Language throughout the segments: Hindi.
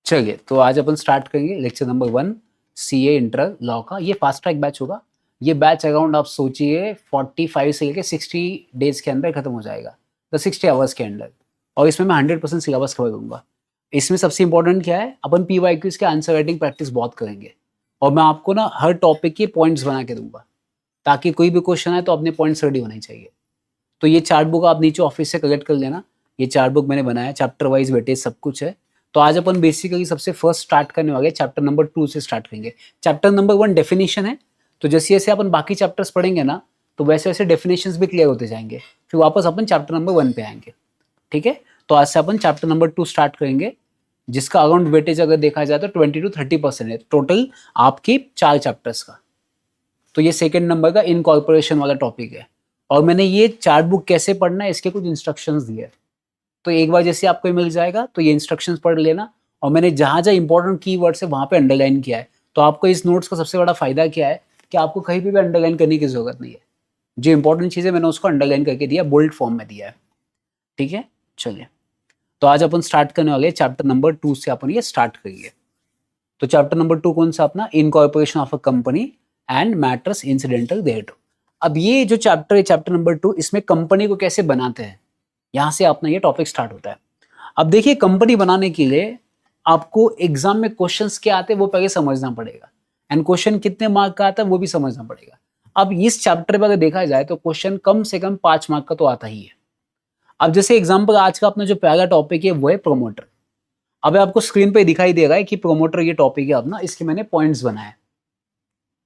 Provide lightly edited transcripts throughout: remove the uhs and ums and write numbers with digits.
चलिए, तो आज अपन स्टार्ट करेंगे lecture number 1 CA inter law का। ये फास्ट ट्रैक बैच होगा। ये बैच अराउंड आप सोचिए 45 से लेकर 60 डेज के अंदर खत्म हो जाएगा, तो 60 आवर्स के अंदर। और इसमें मैं 100% सिलेबस कवर करूँगा। इसमें सबसे इंपॉर्टेंट क्या है, अपन पीवाईक्यूज के आंसर राइटिंग प्रैक्टिस बहुत करेंगे और मैं आपको ना हर टॉपिक के पॉइंट्स बना के दूंगा, ताकि कोई भी क्वेश्चन आए तो अपने पॉइंट्स रेडी होने चाहिए। तो ये चार्ट बुक आप नीचे ऑफिस से कलेक्ट कर लेना। ये चार्ट बुक मैंने बनाया, चैप्टर वाइज वेटेज सब कुछ है। तो आज अपन बेसिकली सबसे फर्स्ट स्टार्ट करने वाले चैप्टर नंबर 2 से स्टार्ट करेंगे। चैप्टर नंबर 1 डेफिनेशन है, तो जैसे जैसे अपन बाकी चैप्टर्स पढ़ेंगे ना, तो वैसे वैसे डेफिनेशंस भी क्लियर होते जाएंगे, फिर वापस अपन चैप्टर नंबर 1 पे आएंगे। ठीक है, तो आज से अपन चैप्टर नंबर 2 स्टार्ट करेंगे, जिसका अराउंड वेटेज अगर देखा जाए तो 20 to 30% है टोटल आपके 4 चैप्टर्स का। तो ये सेकंड नंबर का इनकॉर्पोरेशन वाला टॉपिक है। और मैंने ये चार्ट बुक कैसे पढ़ना है इसके कुछ इंस्ट्रक्शंस दिए हैं। तो एक बार जैसे आपको मिल जाएगा तो ये इंस्ट्रक्शंस पढ़ लेना। और मैंने जहाँ जहाँ इंपॉर्टेंट कीवर्ड्स है वहाँ पे अंडरलाइन किया है। तो आपको इस नोट्स का सबसे बड़ा फायदा क्या है कि आपको कहीं भी अंडरलाइन करने की जरूरत नहीं है। जो इंपॉर्टेंट चीज़ें मैंने उसको अंडरलाइन करके दिया, बोल्ड फॉर्म में दिया है। ठीक है, चलिए, तो आज अपन स्टार्ट करने वाले चैप्टर नंबर 2 से अपन ये स्टार्ट करिए। तो चैप्टर नंबर 2 कौन सा अपना, incorporation of a company and matters incidental thereto. अब ये जो चैप्टर है चैप्टर नंबर 2, इसमें कंपनी को कैसे बनाते हैं, यहाँ से अपना ये टॉपिक स्टार्ट होता है। अब देखिए, कंपनी बनाने के लिए आपको एग्जाम में क्वेश्चंस क्या आते हैं वो पहले समझना पड़ेगा, एंड क्वेश्चन कितने मार्क का आता है वो भी समझना पड़ेगा। अब इस चैप्टर में अगर देखा जाए तो क्वेश्चन कम से कम 5 मार्क का तो आता ही है। अब जैसे एग्जाम्पल आज का अपना जो पहला टॉपिक है वो है प्रोमोटर। अब आपको स्क्रीन पे दिखाई दे रहा है कि प्रोमोटर ये टॉपिक है अपना, इसके मैंने पॉइंट्स बनाए।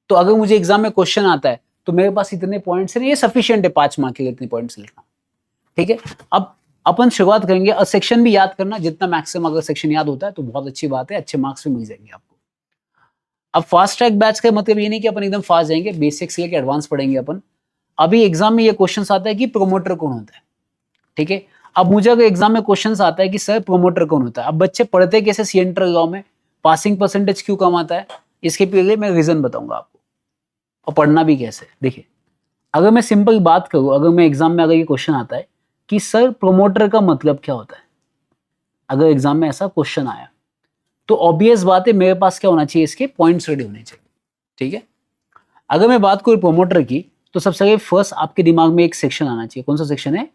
तो अगर मुझे एग्जाम में क्वेश्चन आता है तो मेरे पास इतने पॉइंट्स हैं, ये सफिशिएंट है 5 मार्क के लिए इतने पॉइंट्स लिखना। ठीक है, अब अपन शुरुआत करेंगे। और सेक्शन भी याद करना, जितना मैक्सिमम अगर सेक्शन याद होता है तो बहुत अच्छी बात है, अच्छे मार्क्स भी मिल जाएंगे आपको। अब फास्ट ट्रैक बैच का मतलब ये नहीं कि अपन एकदम फास्ट जाएंगे, बेसिक से लेकर एडवांस पढ़ेंगे अपन। अभी एग्जाम में ये क्वेश्चन आता है कि प्रोमोटर कौन होता है। ठीक है, अब मुझे अगर एग्जाम में क्वेश्चन आता है कि सर प्रोमोटर कौन होता है, अब बच्चे पढ़ते कैसे सी एंट्रल लॉ में, पासिंग परसेंटेज क्यों कम आता है, इसके पहले मैं रीजन बताऊंगा आपको और पढ़ना भी कैसे। देखिए, अगर मैं सिंपल बात करूं, अगर मैं एग्जाम में अगर ये क्वेश्चन आता है कि सर प्रोमोटर का मतलब क्या होता है, अगर एग्जाम में ऐसा क्वेश्चन आया तो ऑब्वियस बात है मेरे पास क्या होना चाहिए, इसके पॉइंट्स रेडी होने चाहिए। ठीक है, अगर मैं बात करूं प्रोमोटर की तो सबसे पहले फर्स्ट आपके दिमाग में एक सेक्शन आना चाहिए। कौन सा सेक्शन है,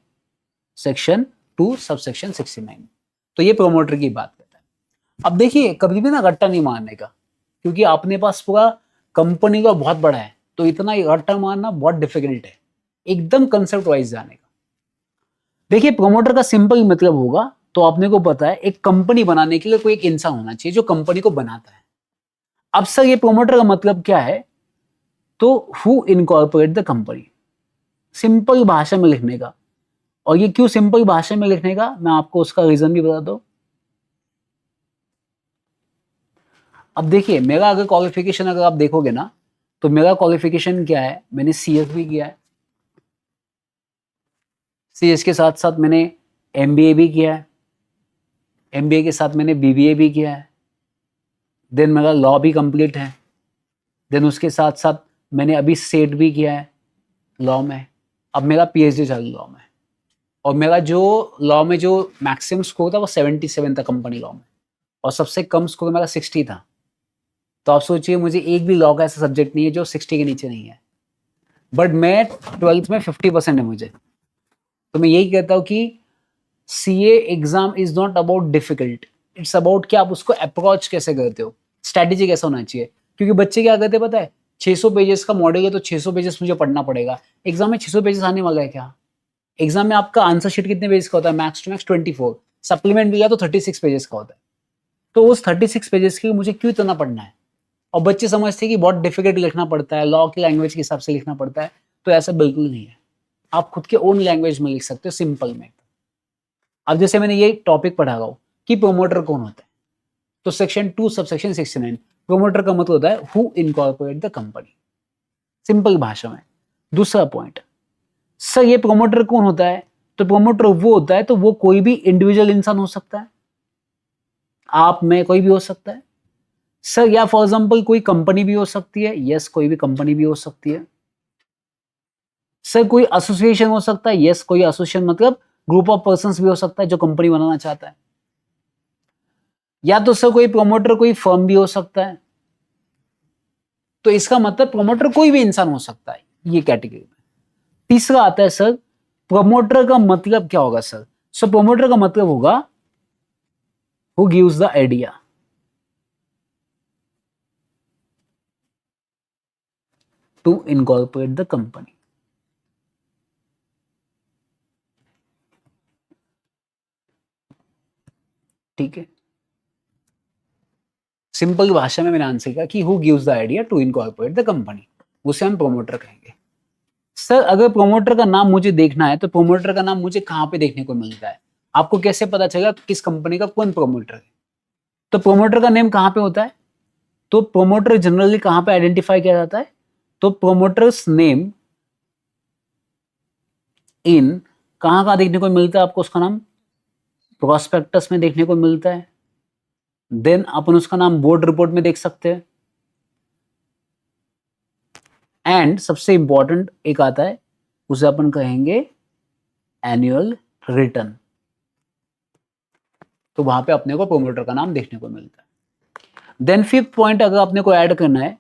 सेक्शन 2 सबसेक्शन 69। तो ये प्रोमोटर की बात करता है। अब देखिए, कभी भी ना रट्टा नहीं मारने का, क्योंकि अपने पास पूरा कंपनी का बहुत बड़ा है, तो इतना रट्टा मारना बहुत डिफिकल्ट है। एकदम कंसेप्ट वाइज जाने का। देखिए, प्रोमोटर का सिंपल मतलब होगा, तो आपने को पता है एक कंपनी बनाने के लिए कोई एक इंसान होना चाहिए जो कंपनी को बनाता है। अब सर ये प्रोमोटर का मतलब क्या है, तो who incorporate the company, simple भाषा में लिखने का। और ये क्यों सिंपल भाषा में लिखने का, मैं आपको उसका रीजन भी बता दूं। अब देखिए, मेरा अगर क्वालिफिकेशन अगर आप देखोगे ना, तो मेरा क्वालिफिकेशन क्या है, मैंने सीएस भी किया है, सीएस के साथ साथ मैंने एमबीए भी किया है, एमबीए के साथ मैंने बीबीए भी किया है, देन मेरा लॉ भी कंप्लीट है, देन उसके साथ साथ मैंने अभी सेट भी किया है लॉ में। अब मेरा पीएचडी चल रहा लॉ में, और मेरा जो लॉ में जो मैक्सिमम स्कोर था वो 77 था कंपनी लॉ में, और सबसे कम स्कोर मेरा 60 था। तो आप सोचिए, मुझे एक भी लॉ का ऐसा सब्जेक्ट नहीं है जो 60 के नीचे नहीं है, बट मैं 12th में 50% है मुझे। तो मैं यही कहता हूँ कि CA exam is not about difficult, it's about कि आप उसको अप्रोच कैसे करते हो, स्ट्रैटेजी कैसा होना चाहिए। क्योंकि बच्चे क्या करते हैं पता है, 600 पेजेस का मॉडल है तो 600 पेजेस मुझे पढ़ना पड़ेगा। एग्जाम में 600 पेजेस आने वाला है क्या, एग्जाम में आपका आंसर शीट कितने पेजेस का होता है, मैक्स टू मैक्स 24, सप्लीमेंट भी गया तो 36 पेजेस का होता है। तो उस 36 पेजेस के लिए मुझे क्यों इतना पढ़ना है। और बच्चे समझते हैं कि बहुत डिफिकल्ट लिखना पड़ता है, लॉ की लैंग्वेज के हिसाब से लिखना पड़ता है, तो ऐसा बिल्कुल नहीं है। आप खुद के ओन लैंग्वेज में लिख सकते हो, सिंपल में। अब जैसे मैंने ये टॉपिक पढ़ा रहा हूं कि प्रोमोटर कौन होता है, तो सेक्शन 2 सबसेक्शन 69, प्रोमोटर का मतलब होता है who incorporate the company, simple भाषा में। दूसरा पॉइंट, सर ये प्रोमोटर कौन होता है, तो प्रोमोटर वो होता है, तो वो कोई भी इंडिविजुअल इंसान हो सकता है, आप में कोई भी हो सकता है सर, या फॉर एग्जांपल कोई कंपनी भी हो सकती है, यस कोई भी कंपनी भी हो सकती है सर, कोई एसोसिएशन हो सकता है, यस कोई एसोसिएशन मतलब ग्रुप ऑफ पर्संस भी हो सकता है जो कंपनी बनाना चाहता है या तो सर कोई प्रोमोटर कोई फर्म भी हो सकता है, तो इसका मतलब प्रोमोटर कोई भी इंसान हो सकता है ये कैटेगरी में। तीसरा आता है सर प्रोमोटर का मतलब क्या होगा सर? सो प्रोमोटर का मतलब होगा who gives the idea, to incorporate the company. ठीक है, सिंपल भाषा में मैंने आंसर किया कि who gives the idea to incorporate the company, उसे हम प्रोमोटर कहेंगे। सर अगर प्रोमोटर का नाम मुझे देखना है तो प्रोमोटर का नाम मुझे कहां पे देखने को मिलता है? आपको कैसे पता चलेगा किस कंपनी का कौन प्रोमोटर है? तो प्रोमोटर का नेम कहां पे होता है? तो प्रोमोटर जनरली कहां पे आइडेंटिफाई किया जाता है? तो प्रोमोटर्स नेम इन कहां कहां देखने को मिलता है आपको? उसका नाम प्रोस्पेक्टस में देखने को मिलता है, देन अपन उसका नाम बोर्ड रिपोर्ट में देख सकते हैं, एंड सबसे इंपॉर्टेंट एक आता है उसे अपन कहेंगे एनुअल रिटर्न। तो वहां पे अपने को प्रोमोटर का नाम देखने को मिलता है। देन फिफ्थ पॉइंट अगर अपने को ऐड करना है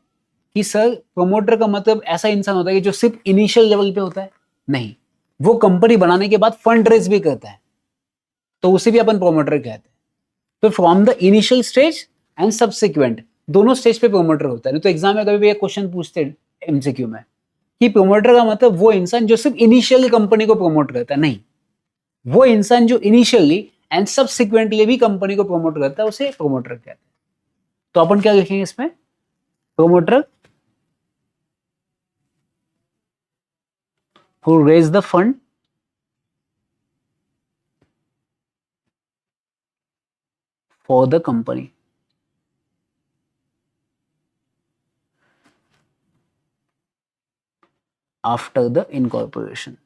कि सर प्रोमोटर का मतलब ऐसा इंसान होता है कि जो सिर्फ इनिशियल लेवल पे होता है? नहीं, वो कंपनी बनाने के बाद फंड रेज भी करता है, तो उसे भी अपन प्रोमोटर कहते हैं। तो from the initial stage and subsequent, दोनों स्टेज पे प्रोमोटर होता है। नहीं तो एग्जाम में कभी भी एक क्वेश्चन पूछते हैं एमसीक्यू में कि प्रोमोटर का मतलब वो इंसान जो सिर्फ इनिशियली कंपनी को प्रमोट करता है? नहीं, वो इंसान जो इनिशियली एंड सब्सिक्वेंटली भी कंपनी को प्रमोट करता है उसे प्रोमोटर कहते हैं। तो अपन क्या लिखेंगे इसमें? Promoter who raise the fund for the company. After the incorporation.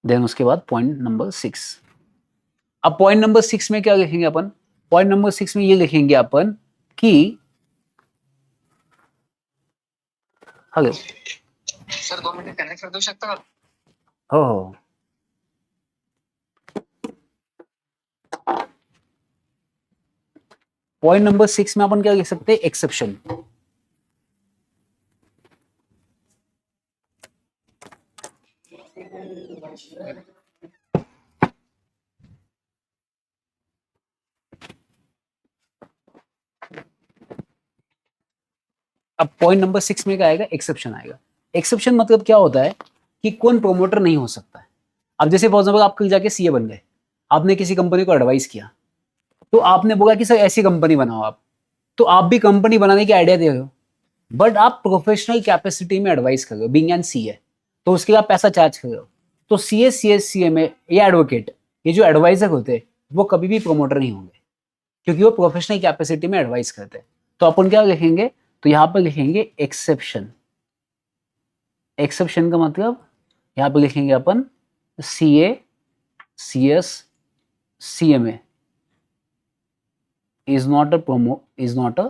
Then उसके बाद पॉइंट नंबर 6। अब पॉइंट नंबर 6 में क्या लिखेंगे अपन? पॉइंट नंबर 6 में ये लिखेंगे अपन कि हेलो सर 2 मिनिट कनेक्ट कर देऊ शकता का? हो पॉइंट नंबर 6 में अपन क्या लिख सकते हैं? एक्सेप्शन। अब पॉइंट नंबर 6 में क्या आएगा? एक्सेप्शन आएगा। एक्सेप्शन मतलब क्या होता है कि कौन प्रोमोटर नहीं हो सकता है। अब जैसे फॉर एग्जाम्पल आप कल जाके सीए बन गए, आपने किसी कंपनी को एडवाइस किया, तो आपने बोला कि सर ऐसी कंपनी बनाओ आप, तो आप भी कंपनी बनाने की आइडिया दे रहे हो, बट आप प्रोफेशनल कैपेसिटी में एडवाइस कर रहे हो, बीइंग एन सीए, तो उसके लिए आप पैसा चार्ज कर रहे हो। तो सीए, सीएससीए में ये एडवोकेट, ये जो एडवाइजर होते हैं, वो कभी भी प्रोमोटर नहीं होंगे, क्योंकि वो प्रोफेशनल कैपेसिटी में एडवाइस करते हैं। तो अपन क्या लिखेंगे? तो यहां पर लिखेंगे एक्सेप्शन। एक्सेप्शन का मतलब यहां पर लिखेंगे अपन CA, CS, CMA is not a promoter,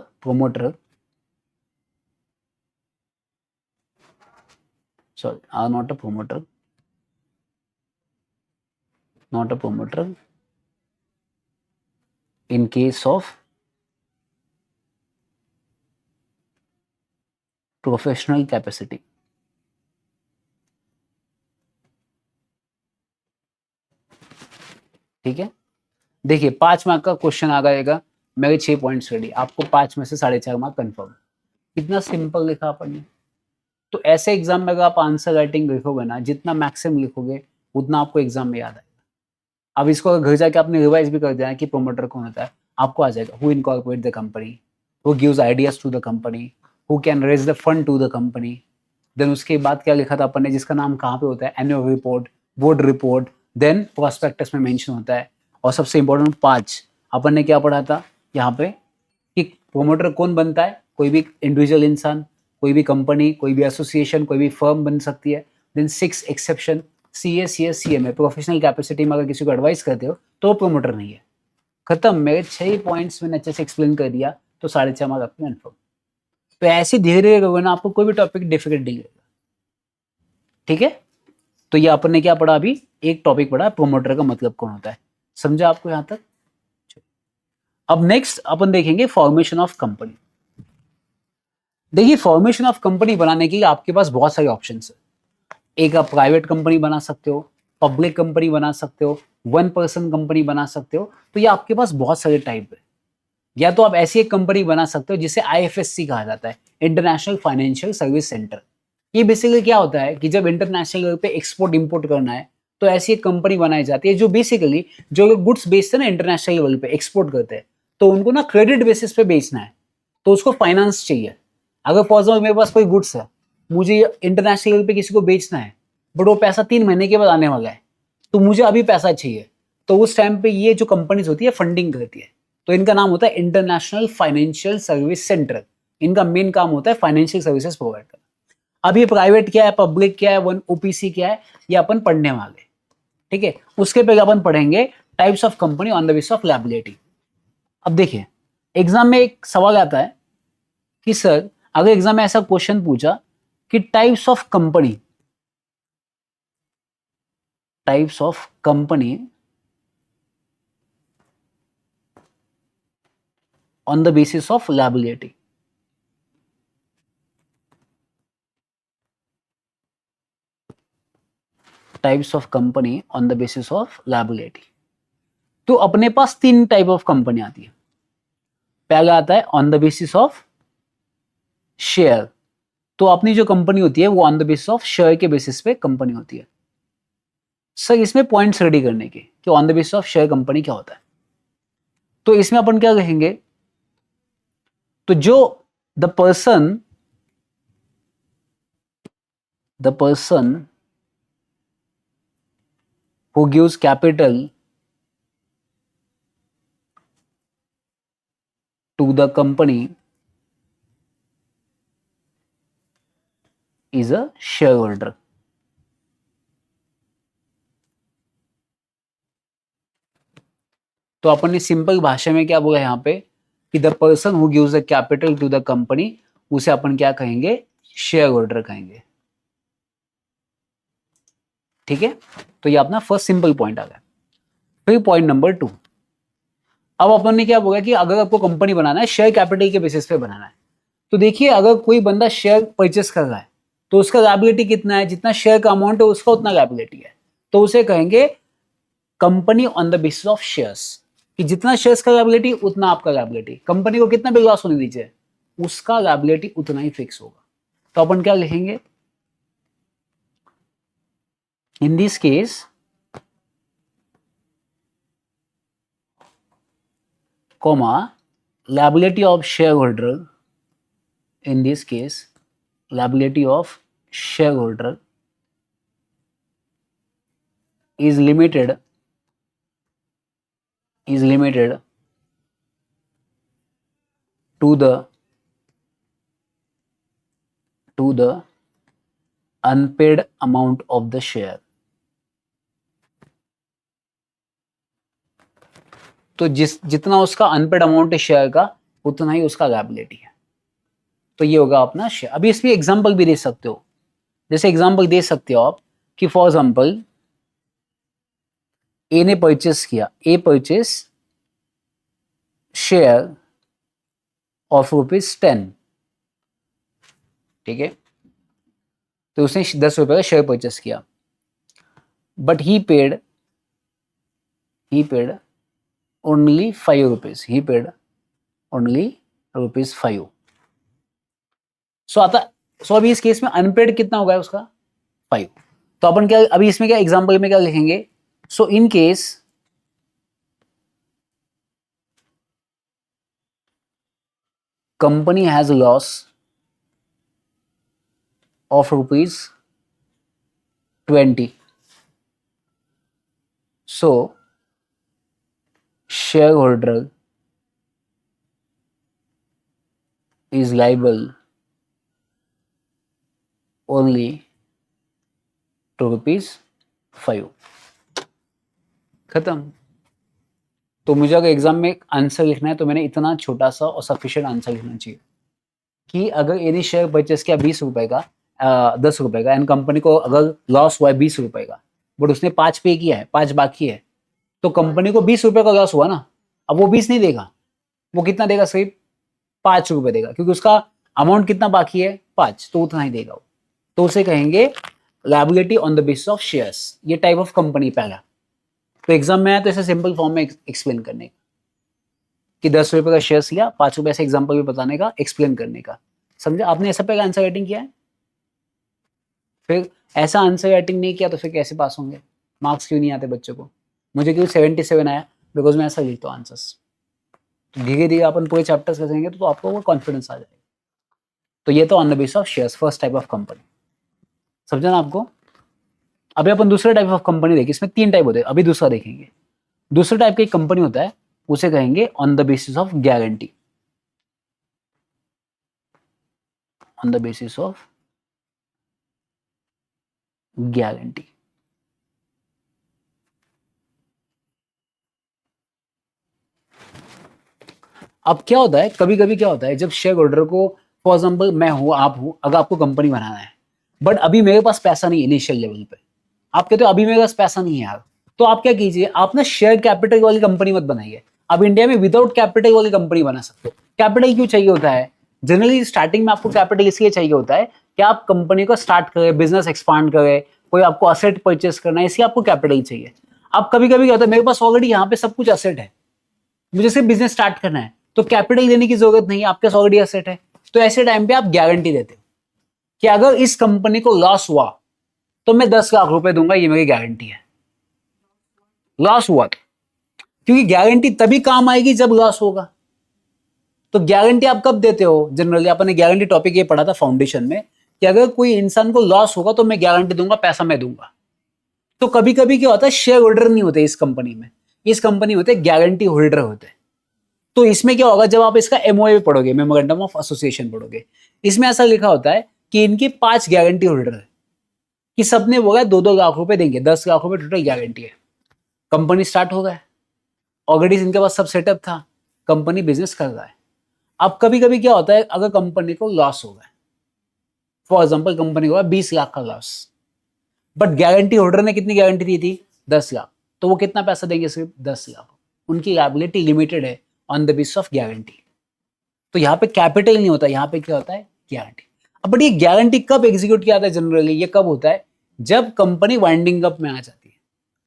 sorry, are not a promoter, not a promoter in case of professional capacity. ठीक है, देखिए 5 मार्क का क्वेश्चन आ जाएगा, मेरे 6 पॉइंट्स रेडी, आपको 5 में से 4.5 मार्क कंफर्म। कितना सिंपल लिखा अपन ने। तो ऐसे एग्जाम में अगर आप आंसर राइटिंग लिखोगे ना, जितना मैक्सिमम लिखोगे उतना आपको एग्जाम में याद आएगा। अब इसको घर जाके आपने रिवाइज भी कर दिया कि प्रोमोटर कौन होता है, आपको आ जाएगा। Who incorporate the company, who gives ideas to the company, who can raise the fund to the company. Then उसके बाद क्या लिखा था अपन ने, जिसका नाम कहाँ पे होता है? Annual report, board report, then prospectus में मेंशन होता है। और सबसे इंपॉर्टेंट 5 अपन ने क्या पढ़ा था यहाँ पे कि प्रोमोटर कौन बनता है? कोई भी इंडिविजुअल इंसान, कोई भी कंपनी, कोई भी एसोसिएशन, कोई भी फर्म बन सकती है। Then 6 exception, CA, CS, CMA, professional capacity में अगर किसी को एडवाइस करते हो तो प्रोमोटर नहीं है। खत्म, मेरे 6 पॉइंट्स मैंने अच्छे से एक्सप्लेन कर दिया, तो 4.5 मार्क आपके कन्फर्म। तो ऐसे धीरे धीरे करोगे ना, आपको कोई भी टॉपिक डिफिकल्ट नहीं लगेगा। ठीक है, तो ये अपन ने क्या पढ़ा अभी, एक टॉपिक पढ़ा प्रोमोटर का मतलब कौन होता है, समझा आपको यहां तक। अब नेक्स्ट अपन देखेंगे फॉर्मेशन ऑफ कंपनी। देखिए फॉर्मेशन ऑफ कंपनी बनाने के लिए आपके पास बहुत सारे ऑप्शंस है। एक आप प्राइवेट कंपनी बना सकते हो, पब्लिक कंपनी बना सकते हो, वन पर्सन कंपनी बना सकते हो, तो ये आपके पास बहुत सारे टाइप है। या तो आप ऐसी एक कंपनी बना सकते हो जिसे IFSC कहा जाता है, इंटरनेशनल फाइनेंशियल सर्विस सेंटर। ये बेसिकली क्या होता है कि जब इंटरनेशनल लेवल पे एक्सपोर्ट इंपोर्ट करना है तो ऐसी एक कंपनी बनाई जाती है जो बेसिकली जो लोग गुड्स बेचते हैं ना इंटरनेशनल लेवल पे एक्सपोर्ट करते हैं, तो उनको ना क्रेडिट बेसिस पे बेचना है, तो उसको फाइनेंस चाहिए। अगर फॉर एग्जाम्पल मेरे पास कोई गुड्स है, मुझे इंटरनेशनल लेवल पे किसी को बेचना है, बट वो पैसा 3 महीने के बाद आने वाला है, तो मुझे अभी पैसा चाहिए, तो उस टाइम पे ये जो कंपनीज होती है फंडिंग करती है, तो इनका नाम होता है इंटरनेशनल फाइनेंशियल सर्विस सेंटर। इनका मेन काम होता है फाइनेंशियल सर्विसेज प्रोवाइड करना। अब ये प्राइवेट क्या है, पब्लिक क्या है, वन OPC क्या है, ये अपन पढ़ने वाले, ठीक है। उसके पहले अपन पढ़ेंगे types of company on the basis of liability. अब देखिए एग्जाम में एक सवाल आता है कि सर अगर एग्जाम में ऐसा क्वेश्चन पूछा कि types of company on the basis of liability, types of company on the basis of liability, तो अपने पास 3 टाइप ऑफ कंपनी आती है। पहला आता है on the basis of share, तो अपनी जो कंपनी होती है वो on the basis of share के बेसिस पे कंपनी होती है। सर इसमें पॉइंट्स रेडी करने के कि on the basis of share company क्या होता है, तो इसमें अपन क्या कहेंगे, तो जो the person who gives capital to the company is a shareholder। तो अपन ने सिंपल भाषा में क्या बोला यहाँ पे कि the person who gives the capital to the company, उसे अपन क्या कहेंगे, शेयर होल्डर कहेंगे, ठीक है। तो ये अपना फर्स्ट सिंपल पॉइंट आ गया। फिर पॉइंट नंबर 2, अब अपन ने क्या बोला कि अगर आपको कंपनी बनाना है शेयर कैपिटल के बेसिस पे बनाना है, तो देखिए अगर कोई बंदा शेयर परचेस कर रहा है तो उसका लायबिलिटी कितना है, जितना शेयर का अमाउंट है उसका उतना लायबिलिटी है, तो उसे कहेंगे company on the basis of shares, कि जितना शेयर्स का लायबिलिटी उतना आपका लायबिलिटी, कंपनी को कितना भी लॉस होने दीजिए उसका लायबिलिटी उतना ही फिक्स होगा। तो अपन क्या लिखेंगे, इन this case comma liability of shareholder, in this case liability of shareholder is limited to the unpaid amount of the share। तो जितना उसका अनपेड अमाउंट है शेयर का उतना ही उसका लायबिलिटी है, तो ये होगा अपना शेयर। अभी इसमें एग्जांपल भी दे सकते हो, जैसे एग्जांपल दे सकते हो आप कि फॉर एग्जांपल ए ने परचेस किया, ए परचेस शेयर ऑफ ₹10, ठीक है, तो उसने 10 रुपए का शेयर परचेस किया, but he paid only 5 rupees, he paid only ₹5। सो अभी इस केस में अनपेड कितना होगा उसका 5। तो अपन क्या अभी इसमें क्या एग्जांपल में क्या लिखेंगे, so in case company has loss of ₹20, so shareholder is liable only to ₹5। खत्म। तो मुझे अगर एग्जाम में एक आंसर लिखना है तो मैंने इतना छोटा सा और सफिशिएंट आंसर लिखना चाहिए कि अगर एनी शेयर परचेस किया 20 रुपए का 10 रुपए का, एंड कंपनी को अगर लॉस हुआ है 20 रुपए का, बट उसने 5 पे किया है, 5 बाकी है, तो कंपनी को 20 रुपए का लॉस हुआ ना। अब वो 20 नहीं देगा, वो कितना देगा, सिर्फ 5 रुपए देगा, क्योंकि उसका अमाउंट कितना बाकी है, 5, तो उतना ही देगा वो। तो उसे कहेंगे liability on the basis of shares. ये टाइप ऑफ कंपनी पहला। तो एग्जाम में आया तो ऐसे सिंपल फॉर्म में एक्सप्लेन करने का कि 10 रुपए का शेयर्स लिया, 5 रुपए से एग्जाम्पल भी बताने का, एक्सप्लेन करने का। समझे आपने? ऐसा पहले आंसर राइटिंग किया है, फिर ऐसा आंसर राइटिंग नहीं किया तो फिर कैसे पास होंगे? मार्क्स क्यों नहीं आते बच्चों को? मुझे क्यों 77 आया? बिकॉज मैं ऐसा लिखता हूँ आंसर्स। तो धीरे धीरे अपन पूरे चैप्टर्स करेंगे तो आपको वो कॉन्फिडेंस आ जाएगा। तो ये तो on the basis of shares, first type of company. समझा ना आपको? अभी अपन दूसरे टाइप ऑफ कंपनी देखें। इसमें 3 टाइप होते हैं, अभी दूसरा देखेंगे। दूसरे टाइप की कंपनी होता है, उसे कहेंगे on the basis of guarantee. On the basis of guarantee. अब क्या होता है, कभी कभी क्या होता है, जब शेयर होल्डर को, फॉर एग्जाम्पल मैं हूं, आप हूं, अगर आपको कंपनी बनाना है, बट अभी मेरे पास पैसा नहीं है इनिशियल लेवल पे, आप कहते हो अभी मेरे पास पैसा नहीं है यार, तो आप क्या कीजिए, आप ना शेयर कैपिटल वाली कंपनी मत बनाइए। आप इंडिया में विदाउट कैपिटल वाली कंपनी बना सकते हो। कैपिटल क्यों चाहिए होता है? जनरली स्टार्टिंग में आपको कैपिटल इसलिए चाहिए होता है कि आप कंपनी को स्टार्ट करें, बिजनेस एक्सपांड करें, कोई आपको असेट परचेस करना है, इसलिए आपको कैपिटल चाहिए। अब कभी कभी क्या होता है, मेरे पास ऑलरेडी यहाँ पे सब कुछ असेट है, मुझे सिर्फ बिजनेस स्टार्ट करना है, तो कैपिटल देने की जरूरत नहीं है, आपके पास ऑलरेडी एसेट है। तो ऐसे टाइम पे आप गारंटी देते हो कि अगर इस कंपनी को लॉस हुआ तो मैं 10 लाख रुपए दूंगा, ये मेरी गारंटी है। लॉस हुआ तो, क्योंकि गारंटी तभी काम आएगी जब लॉस होगा। तो गारंटी आप कब देते हो? जनरली आपने गारंटी टॉपिक ये पढ़ा था फाउंडेशन में कि अगर कोई इंसान को लॉस होगा तो मैं गारंटी दूंगा, पैसा मैं दूंगा। तो कभी कभी क्या होता है, शेयर होल्डर नहीं होते इस कंपनी में, इस कंपनी होते गारंटी होल्डर होते। तो इसमें क्या होगा, जब आप इसका एमओए पढ़ोगे, मेमोरेंडम ऑफ एसोसिएशन पढ़ोगे, इसमें ऐसा लिखा होता है कि इनके 5 गारंटी होल्डर है, कि सबने बोला 2-2 लाख रुपए देंगे, 10 लाख रुपए टोटल गारंटी है। कंपनी स्टार्ट हो गया, ऑलरेडी इनके पास सब सेटअप था, कंपनी बिजनेस कर रहा है। अब कभी कभी क्या होता है, अगर कंपनी को लॉस हो गया, फॉर एग्जाम्पल कंपनी को 20 लाख का लॉस, बट गारंटी होल्डर ने कितनी गारंटी दी थी? 10 लाख। तो वो कितना पैसा देंगे? सिर्फ 10 लाख। उनकी लायबिलिटी लिमिटेड है on the basis of guarantee. तो यहाँ पे कैपिटल नहीं होता, यहाँ पे क्या होता है? गारंटी। अब बट ये गारंटी कब एग्जीक्यूट किया जाता है? जनरली ये कब होता है? जब कंपनी वाइंडिंग अप में आ जाती है,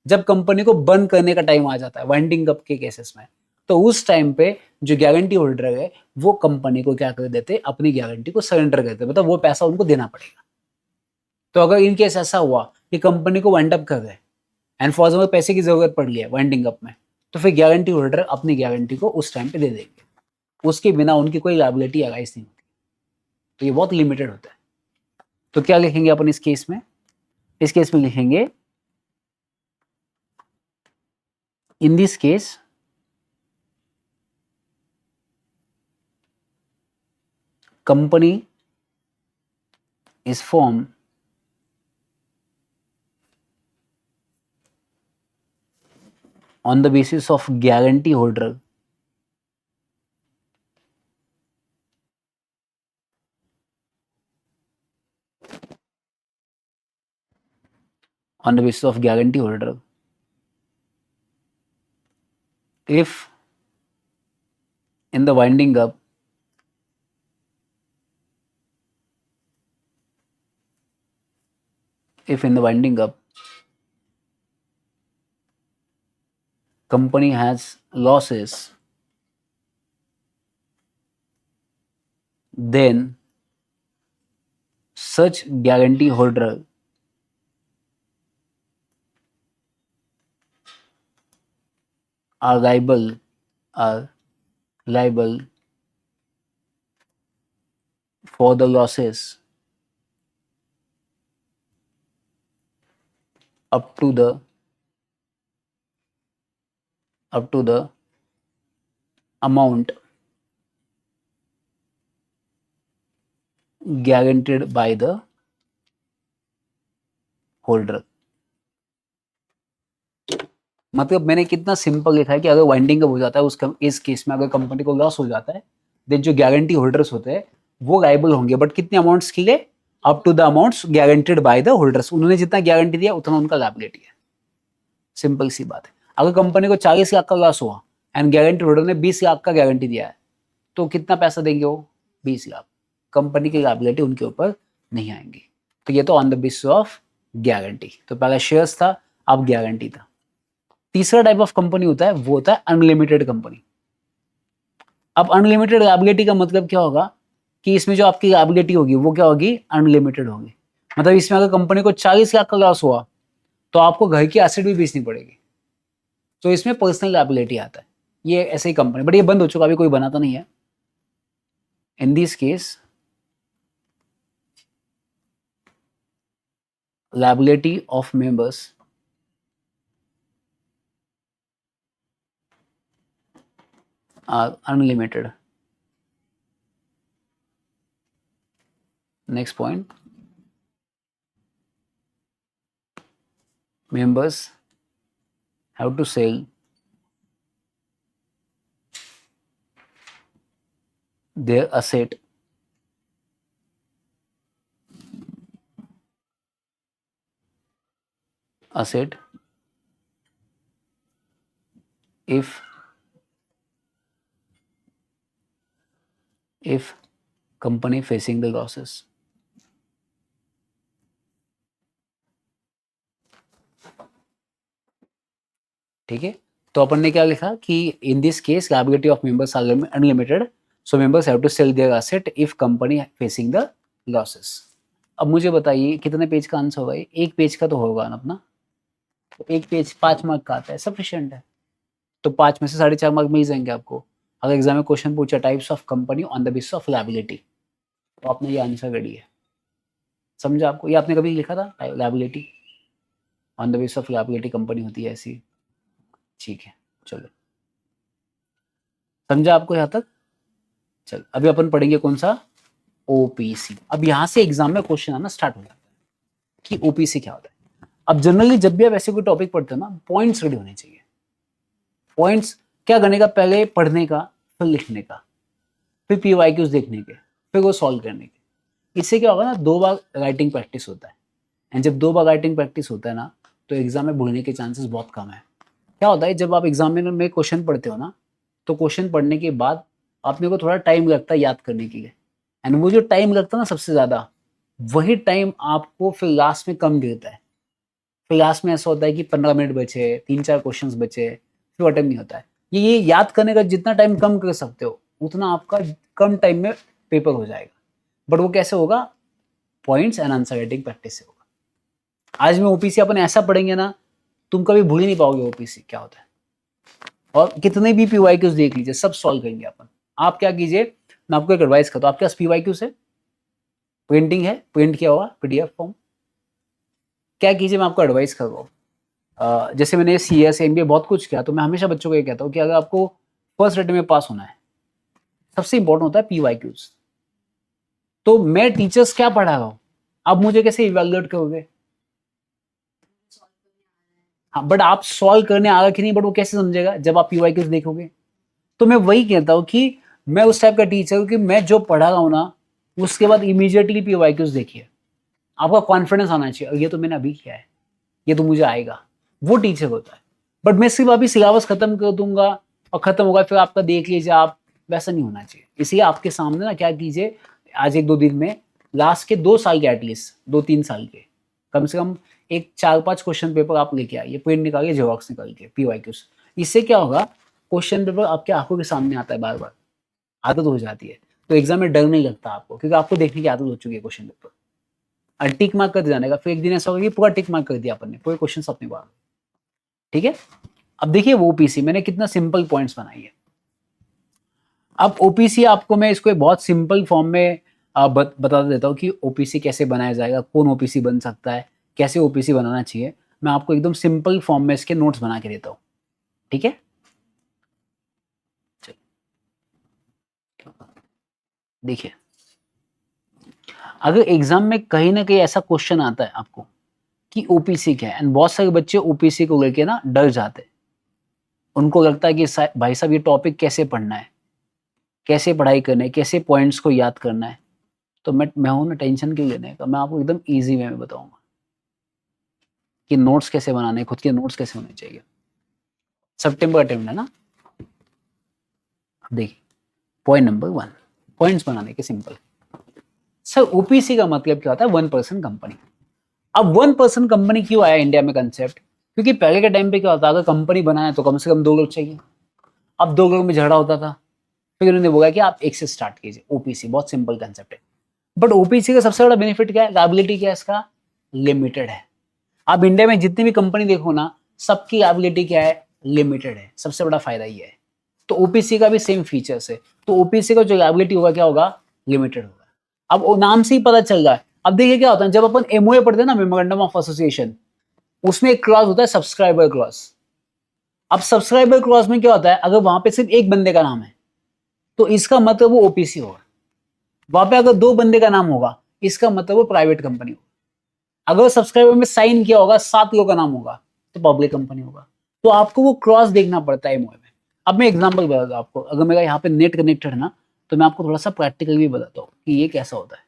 जब कंपनी को बंद करने का टाइम आ जाता है, वाइंडिंग अप के केसेस में, तो उस टाइम पे जो गारंटी होल्डर है वो कंपनी को क्या कर देते? अपनी गारंटी को सरेंडर कर देते, मतलब वो पैसा उनको देना पड़ेगा। तो अगर इन केस ऐसा हुआ कि कंपनी को वाइंड अप कर गए एंड फॉर एग्जाम्पल पैसे की जरूरत पड़ रही है वाइंडिंग अप में, तो फिर गारंटी होल्डर अपनी गारंटी को उस टाइम पे दे देंगे, उसके बिना उनकी कोई लायबिलिटी अराइज नहीं होती। तो ये बहुत लिमिटेड होता है। तो क्या लिखेंगे अपन इस केस में? इस केस में लिखेंगे, इन this case company is form on the basis of guarantee holder on the basis of guarantee holder if in the winding up company has losses, then such guarantee holder are liable for the losses up to the amount guaranteed by the holder। मतलब मैंने कितना सिंपल लिखा है कि अगर वाइंडिंग अप हो जाता है उसका, इस केस में अगर कंपनी को लॉस हो जाता है, देन जो गारंटी होल्डर्स होते हैं वो लायबल होंगे, बट कितने अमाउंट्स के लिए? Up to the amounts guaranteed by the holders, उन्होंने जितना गारंटी दिया उतना उनका लायबिलिटी है। सिंपल सी बात है। अगर कंपनी को 40 लाख का लॉस हुआ एंड गारंटी होल्डर ने 20 लाख का गारंटी दिया है, तो कितना पैसा देंगे वो? 20 लाख। कंपनी की लायबिलिटी उनके ऊपर नहीं आएंगी। तो ये तो on the basis of guarantee. तो पहला शेयर्स था, अब गारंटी था। तीसरा टाइप ऑफ कंपनी होता है, वो होता है अनलिमिटेड कंपनी। अब अनलिमिटेड लायबिलिटी का मतलब क्या होगा कि इसमें जो आपकी लायबिलिटी होगी वो क्या होगी? अनलिमिटेड होगी। मतलब इसमें अगर कंपनी को 40 लाख का लॉस हुआ तो आपको घर की एसेट भी बेचनी पड़ेगी। तो इसमें पर्सनल लायबिलिटी आता है। ये ऐसे ही कंपनी, बट ये बंद हो चुका, अभी कोई बनाता नहीं है। इन this case liability of members are unlimited. Next point, members have to sell their asset if company facing the losses. ठीक है, तो अपन ने क्या लिखा कि in this case liability of members are unlimited, so members have to sell their asset if company facing the losses. अब मुझे बताइए कितने पेज का आंसर होगा? एक पेज का तो होगा ना अपना, तो एक पेज 5 मार्क का आता है, सफिशिएंट है। तो 5 में से 4.5 मार्क मिल जाएंगे आपको। अगर एग्जाम में क्वेश्चन पूछा types of company on the basis of liability, तो आपने ये आंसर कर दिया। समझा आपको? ये आपने कभी लिखा था liability on the basis of liability company होती है ऐसी? ठीक है, चलो समझा आपको यहाँ तक? चलो अभी अपन पढ़ेंगे कौन सा? ओपीसी। अब यहाँ से एग्जाम में क्वेश्चन आना स्टार्ट हो जाता है कि ओपीसी क्या होता है। अब जनरली जब भी आप ऐसे कोई टॉपिक पढ़ते हो ना, पॉइंट्स रेडी होने चाहिए। पॉइंट्स क्या करने का? पहले पढ़ने का, फिर लिखने का, फिर पीवाईक्यूज देखने के, फिर वो सॉल्व करने के। इससे क्या होगा ना, 2 बार राइटिंग प्रैक्टिस होता है। एंड जब 2 बार राइटिंग प्रैक्टिस होता है ना, तो एग्जाम में भूलने के चांसेस बहुत कम है। क्या होता है, जब आप एग्जाम में क्वेश्चन पढ़ते हो ना, तो क्वेश्चन पढ़ने के बाद अपने को थोड़ा टाइम लगता है याद करने के लिए। एंड वो जो टाइम लगता है ना सबसे ज़्यादा, वही टाइम आपको फिर लास्ट में कम गिरता है। फिर लास्ट में ऐसा होता है कि 15 मिनट बचे, 3-4 क्वेश्चन बचे, फिर अटेम्प्ट नहीं होता है। ये याद करने का जितना टाइम कम कर सकते हो, उतना आपका कम टाइम में पेपर हो जाएगा। बट वो कैसे होगा? Points and answer writing practice से होगा। आज में ओपीसी अपन ऐसा पढ़ेंगे ना, तुम कभी भूल ही नहीं पाओगे ओपीसी क्या होता है। और कितने भी पीवाईक्यूज देख लीजिए, सब सॉल्व करेंगे अपन। आप क्या कीजिए, मैं आपको एक एडवाइस करता हूँ। आपके पास पीवाईक्यूज है, प्रिंटिंग है, प्रिंट किया हुआ पीडीएफ फॉर्म? क्या कीजिए, मैं आपको एडवाइस कर रहा हूँ। जैसे मैंने CS MBA बहुत कुछ किया, तो मैं हमेशा बच्चों को ये कहता हूँ कि अगर आपको फर्स्ट रेटिंग में पास होना है, सबसे इंपॉर्टेंट होता है पीवाईक्यूज। तो मैं टीचर्स क्या पढ़ा रहा हूँ, आप मुझे कैसे इवेल्युएट करोगे? हाँ, बट आप सॉल्व करने आ रहा कि नहीं, बट वो कैसे समझेगा जब आप पीवाईक्यूज देखोगे? तो मैं वही कहता हूँ कि मैं उस टाइप का टीचर हूँ कि मैं जो पढ़ा रहा हूँ ना, उसके बाद इमीडिएटली पीवाईक्यूज देखिए। आपका कॉन्फिडेंस आना चाहिए, ये तो मैंने अभी किया है, ये तो मुझे आएगा। वो टीचर होता है। बट मैं सिर्फ अभी सिलेबस खत्म कर दूंगा और खत्म होगा फिर आपका देख लीजिए आप, वैसा नहीं होना चाहिए। इसलिए आपके सामने ना क्या कीजिए, आज 1-2 दिन में लास्ट के 2 साल के, एटलीस्ट 2-3 साल के, कम से कम एक 4-5 क्वेश्चन पेपर आप लेके आइए, प्रिंट निकालिए, जेरॉक्स निकाल के, पीवाईक्यूज। इससे क्या होगा, क्वेश्चन पेपर आपके आंखों के सामने आता है बार बार, आदत हो जाती है। तो एग्जाम में डर नहीं लगता आपको, क्योंकि आपको देखने की आदत हो चुकी है क्वेश्चन पेपर। और टिक मार्क कर जाने का, फिर एक दिन ऐसा होगा कि पूरा टिक मार्क कर दिया अपन ने, पूरे क्वेश्चन अपने बार। ठीक है, अब देखिए वो ओपीसी मैंने कितना सिंपल पॉइंट्स बनाई है। अब ओपीसी आपको मैं इसको एक बहुत सिंपल फॉर्म में बता देता हूँ कि ओपीसी कैसे बनाया जाएगा, कौन ओपीसी बन सकता है, कैसे ओपीसी बनाना चाहिए। मैं आपको एकदम सिंपल फॉर्म में इसके नोट्स बना के देता हूँ। ठीक है, देखिए अगर एग्जाम में कहीं ना कहीं ऐसा क्वेश्चन आता है आपको कि ओपीसी क्या है, एंड बहुत सारे बच्चे ओपीसी को लेके ना डर जाते हैं। उनको लगता है कि भाई साहब ये टॉपिक कैसे पढ़ना है, कैसे पढ़ाई करना है, कैसे पॉइंट्स को याद करना है। तो मैं हूं ना टेंशन क्यों लेने का, मैं आपको एकदम ईजी वे में बताऊंगा कि नोट्स कैसे बनाने हैं, खुद के नोट्स कैसे होने चाहिए। सितंबर अटेम्प्ट है ना। अब देखिए पॉइंट नंबर 1, पॉइंट्स बनाने के सिंपल। सर ओपीसी का मतलब क्या होता है? 1% कंपनी। अब 1% कंपनी क्यों आया इंडिया में कंसेप्ट? क्योंकि पहले के टाइम पे क्या होता, अगर कंपनी बनाए तो कम से कम 2 लोग चाहिए। अब 2 लोग में झगड़ा होता था, फिर उन्होंने बोला कि आप एक से स्टार्ट कीजिए ओपीसी। बहुत सिंपल कंसेप्ट है। बट ओपीसी का सबसे बड़ा बेनिफिट क्या है? लायबिलिटी क्या है इसका? लिमिटेड है। आप इंडिया में जितनी भी कंपनी देखो ना, सबकी लायबिलिटी क्या है? लिमिटेड है। सबसे बड़ा फायदा ये है। तो ओपीसी का भी सेम फीचर्स है। तो ओपीसी का जो लायबिलिटी होगा क्या होगा? लिमिटेड होगा। अब वो नाम से ही पता चल रहा है। अब देखिए क्या होता है, जब अपन एमओए पढ़ते हैं ना, मेमोरेंडम ऑफ एसोसिएशन, उसमें एक क्लॉज होता है सब्सक्राइबर क्लॉज। अब सब्सक्राइबर क्लॉज में क्या होता है, अगर वहां पे सिर्फ एक बंदे का नाम है तो इसका मतलब वो ओपीसी होगा। वहां पे अगर 2 बंदे का नाम होगा, इसका मतलब वो प्राइवेट कंपनी होगा। अगर सब्सक्राइबर में साइन किया होगा 7 लोगों का नाम होगा, तो पब्लिक कंपनी होगा। तो आपको वो क्रॉस देखना पड़ता है एमओए में। अब मैं एग्जांपल बताता हूं आपको। अगर मेरा यहाँ पे नेट कनेक्टेड है ना, तो मैं आपको थोड़ा सा प्रैक्टिकल भी बताता हूँ कि ये कैसा होता है।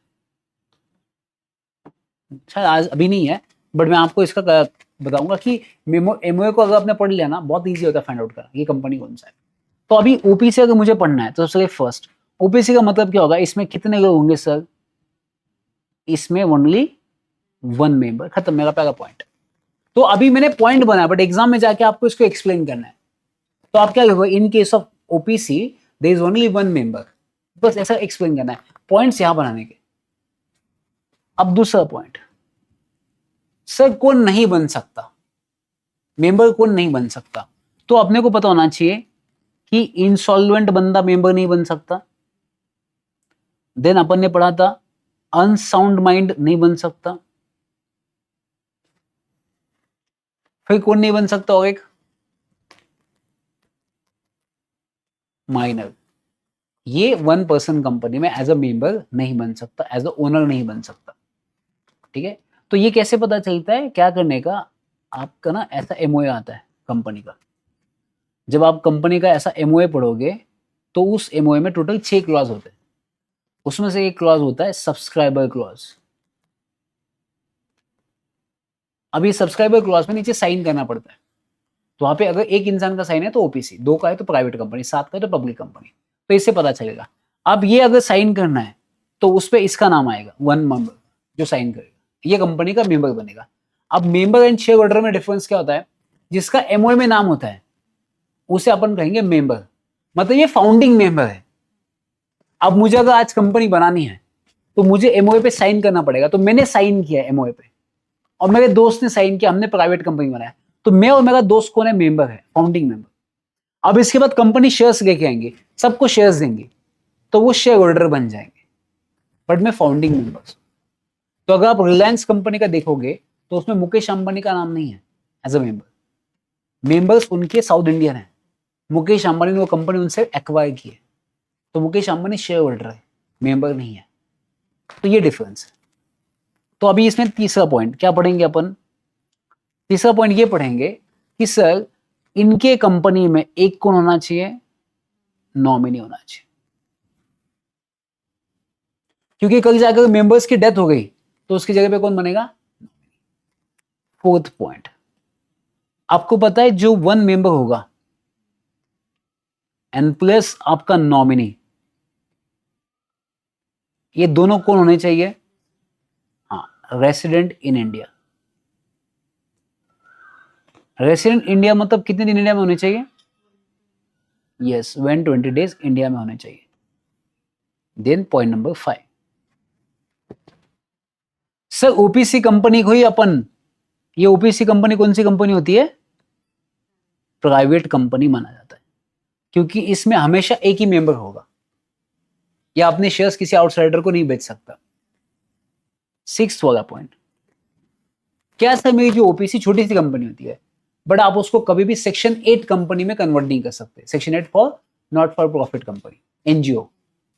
शायद आज अभी नहीं है, बट मैं आपको इसका बताऊंगा कि एमओए को अगर आपने पढ़ लिया ना, बहुत ईजी होता है फाइंड आउट करना ये कंपनी कौन सा है। तो अभी ओपीसी अगर मुझे पढ़ना है तो सबसे फर्स्ट, ओपीसी का मतलब क्या होगा? इसमें कितने लोग होंगे सर? इसमें ओनली 1 मेंबर। खत्म, मेरा पहला पॉइंट। तो अभी मैंने पॉइंट बनाया, बट एग्जाम में जाके आपको इसको एक्सप्लेन करना है। तो आप क्या लिखोगे? In case of OPC there is only 1 member. बस ऐसा एक्सप्लेन करना है, पॉइंट्स यहां बनाने के। अब दूसरा पॉइंट, सर कौन नहीं बन सकता, मेंबर कौन नहीं बन सकता? तो अपने को पता होना चाहिए कि इंसॉल्वेंट बंदा मेंबर नहीं बन सकता। देन अपन ने पढ़ा था अनसाउंड माइंड नहीं बन सकता। फिर कौन नहीं बन सकता? और एक माइनर। ये 1% कंपनी में एज अ मेंबर नहीं बन सकता, एज अ ओनर नहीं बन सकता। ठीक है। तो ये कैसे पता चलता है? क्या करने का, आपका ना ऐसा एमओए आता है कंपनी का। जब आप कंपनी का ऐसा एमओए पढ़ोगे तो उस एमओए में टोटल 6 क्लॉज होते हैं। उसमें से एक क्लॉज होता है सब्सक्राइबर क्लॉज। अब ये सब्सक्राइबर क्लॉज में नीचे साइन करना पड़ता है। तो वहां पे अगर एक इंसान का साइन है तो ओपीसी, 2 का है तो प्राइवेट कंपनी, 7 का है तो पब्लिक कंपनी। तो इससे पता चलेगा। अब ये अगर साइन करना है तो उस पर इसका नाम आएगा, 1 मेंबर जो साइन करेगा, ये कंपनी का मेंबर बनेगा। अब मेंबर एंड शेयर होल्डर में डिफरेंस क्या होता है? जिसका एमओए में नाम होता है उसे अपन कहेंगे मेंबर, मतलब ये फाउंडिंग मेंबर है। अब मुझे अगर आज कंपनी बनानी है तो मुझे एमओए पे साइन करना पड़ेगा। तो मैंने साइन किया एमओए पे और मेरे दोस्त ने साइन किया, हमने प्राइवेट कंपनी बनाया। तो मैं और मेरा दोस्त कौन है? मेंबर है, फाउंडिंग मेंबर। अब इसके बाद कंपनी शेयर्स लेके आएंगे, सबको शेयर्स देंगे, तो वो शेयर होल्डर बन जाएंगे। बट मैं फाउंडिंग मेंबर्स। तो अगर आप रिलायंस कंपनी का देखोगे तो उसमें मुकेश अंबानी का नाम नहीं है एज अ मेंबर। मेंबर्स उनके साउथ इंडियन है। मुकेश अंबानी ने वो कंपनी उनसे एक्वायर की है, तो मुकेश अंबानी शेयर होल्डर है, मेंबर नहीं है। तो ये डिफरेंस है। तो अभी इसमें तीसरा पॉइंट क्या पढ़ेंगे अपन? तीसरा पॉइंट ये पढ़ेंगे कि सर इनके कंपनी में एक कौन होना चाहिए? नॉमिनी होना चाहिए। क्योंकि कल जाकर मेंबर्स की डेथ हो गई तो उसकी जगह पे कौन बनेगा? फोर्थ पॉइंट, आपको पता है जो 1 मेंबर होगा एन प्लस आपका नॉमिनी, ये दोनों कौन होने चाहिए? हाँ, resident in India. Resident India मतलब कितने दिन इंडिया में होने चाहिए? यस, 120 डेज इंडिया में होने चाहिए। Then point number 5, sir OPC company को ही अपन, ये ओपीसी कंपनी कौन सी कंपनी होती है? प्राइवेट कंपनी माना जाता है, क्योंकि इसमें हमेशा एक ही मेंबर होगा या अपने शेयर्स किसी आउटसाइडर को नहीं बेच सकता। 6th वाला पॉइंट, क्या सर मेरी जो ओपीसी छोटी सी कंपनी होती है, बट आप उसको कभी भी सेक्शन 8 कंपनी में कन्वर्ट नहीं कर सकते। Section 8 for not for profit company, NGO,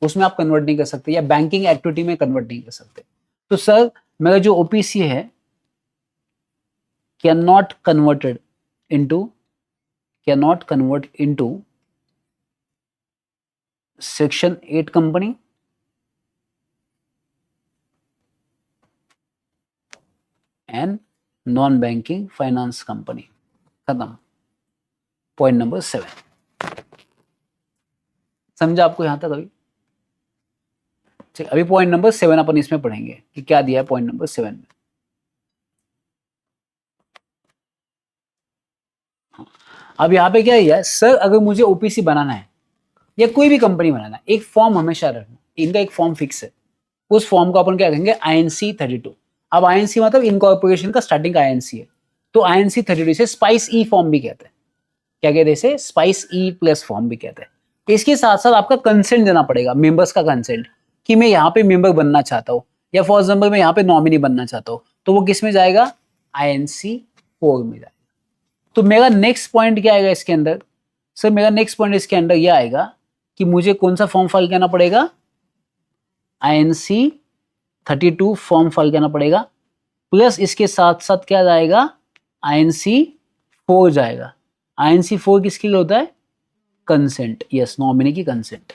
उसमें आप कन्वर्ट नहीं कर सकते, या बैंकिंग एक्टिविटी में कन्वर्ट नहीं कर सकते। तो सर मेरा जो ओपीसी है can not converted into, can not convert into section 8 company non banking finance company, खत्म। पॉइंट नंबर 7, समझा आपको यहां तक अभी? चलिए अभी पॉइंट नंबर 7 अपन इसमें पढ़ेंगे कि क्या दिया है पॉइंट नंबर 7 में। अब यहाँ पे क्या है सर, अगर मुझे ओपीसी बनाना है या कोई भी कंपनी बनाना है, एक फॉर्म हमेशा रखना, इनका एक फॉर्म फिक्स है, उस फॉर्म को अपन क्या कहेंगे INC 32। अब INC मतलब इनकॉर्पोरेशन का स्टार्टिंग का INC है, तो INC 32 से स्पाइस ई फॉर्म भी कहते हैं। क्या कहते हैं इसे? स्पाइस ई प्लस फॉर्म भी कहते हैं। इसके साथ साथ आपका कंसेंट देना पड़ेगा, मेंबर्स का कंसेंट, कि मैं यहाँ पे मेंबर बनना चाहता हूँ, या फॉर एग्जाम्पल मैं यहाँ पे नॉमिनी बनना चाहता हूँ, तो वो किस में जाएगा? INC 4 में जाएगा। तो मेरा नेक्स्ट पॉइंट क्या आएगा इसके अंदर? सर मेरा नेक्स्ट पॉइंट इसके अंदर यह आएगा कि मुझे कौन सा फॉर्म फाइल करना पड़ेगा? INC 32 फॉर्म फाइल करना पड़ेगा, प्लस इसके साथ साथ क्या जाएगा? INC 4 जाएगा। INC 4 किसके लिए होता है? कंसेंट, यस, नॉमिनी की कंसेंट,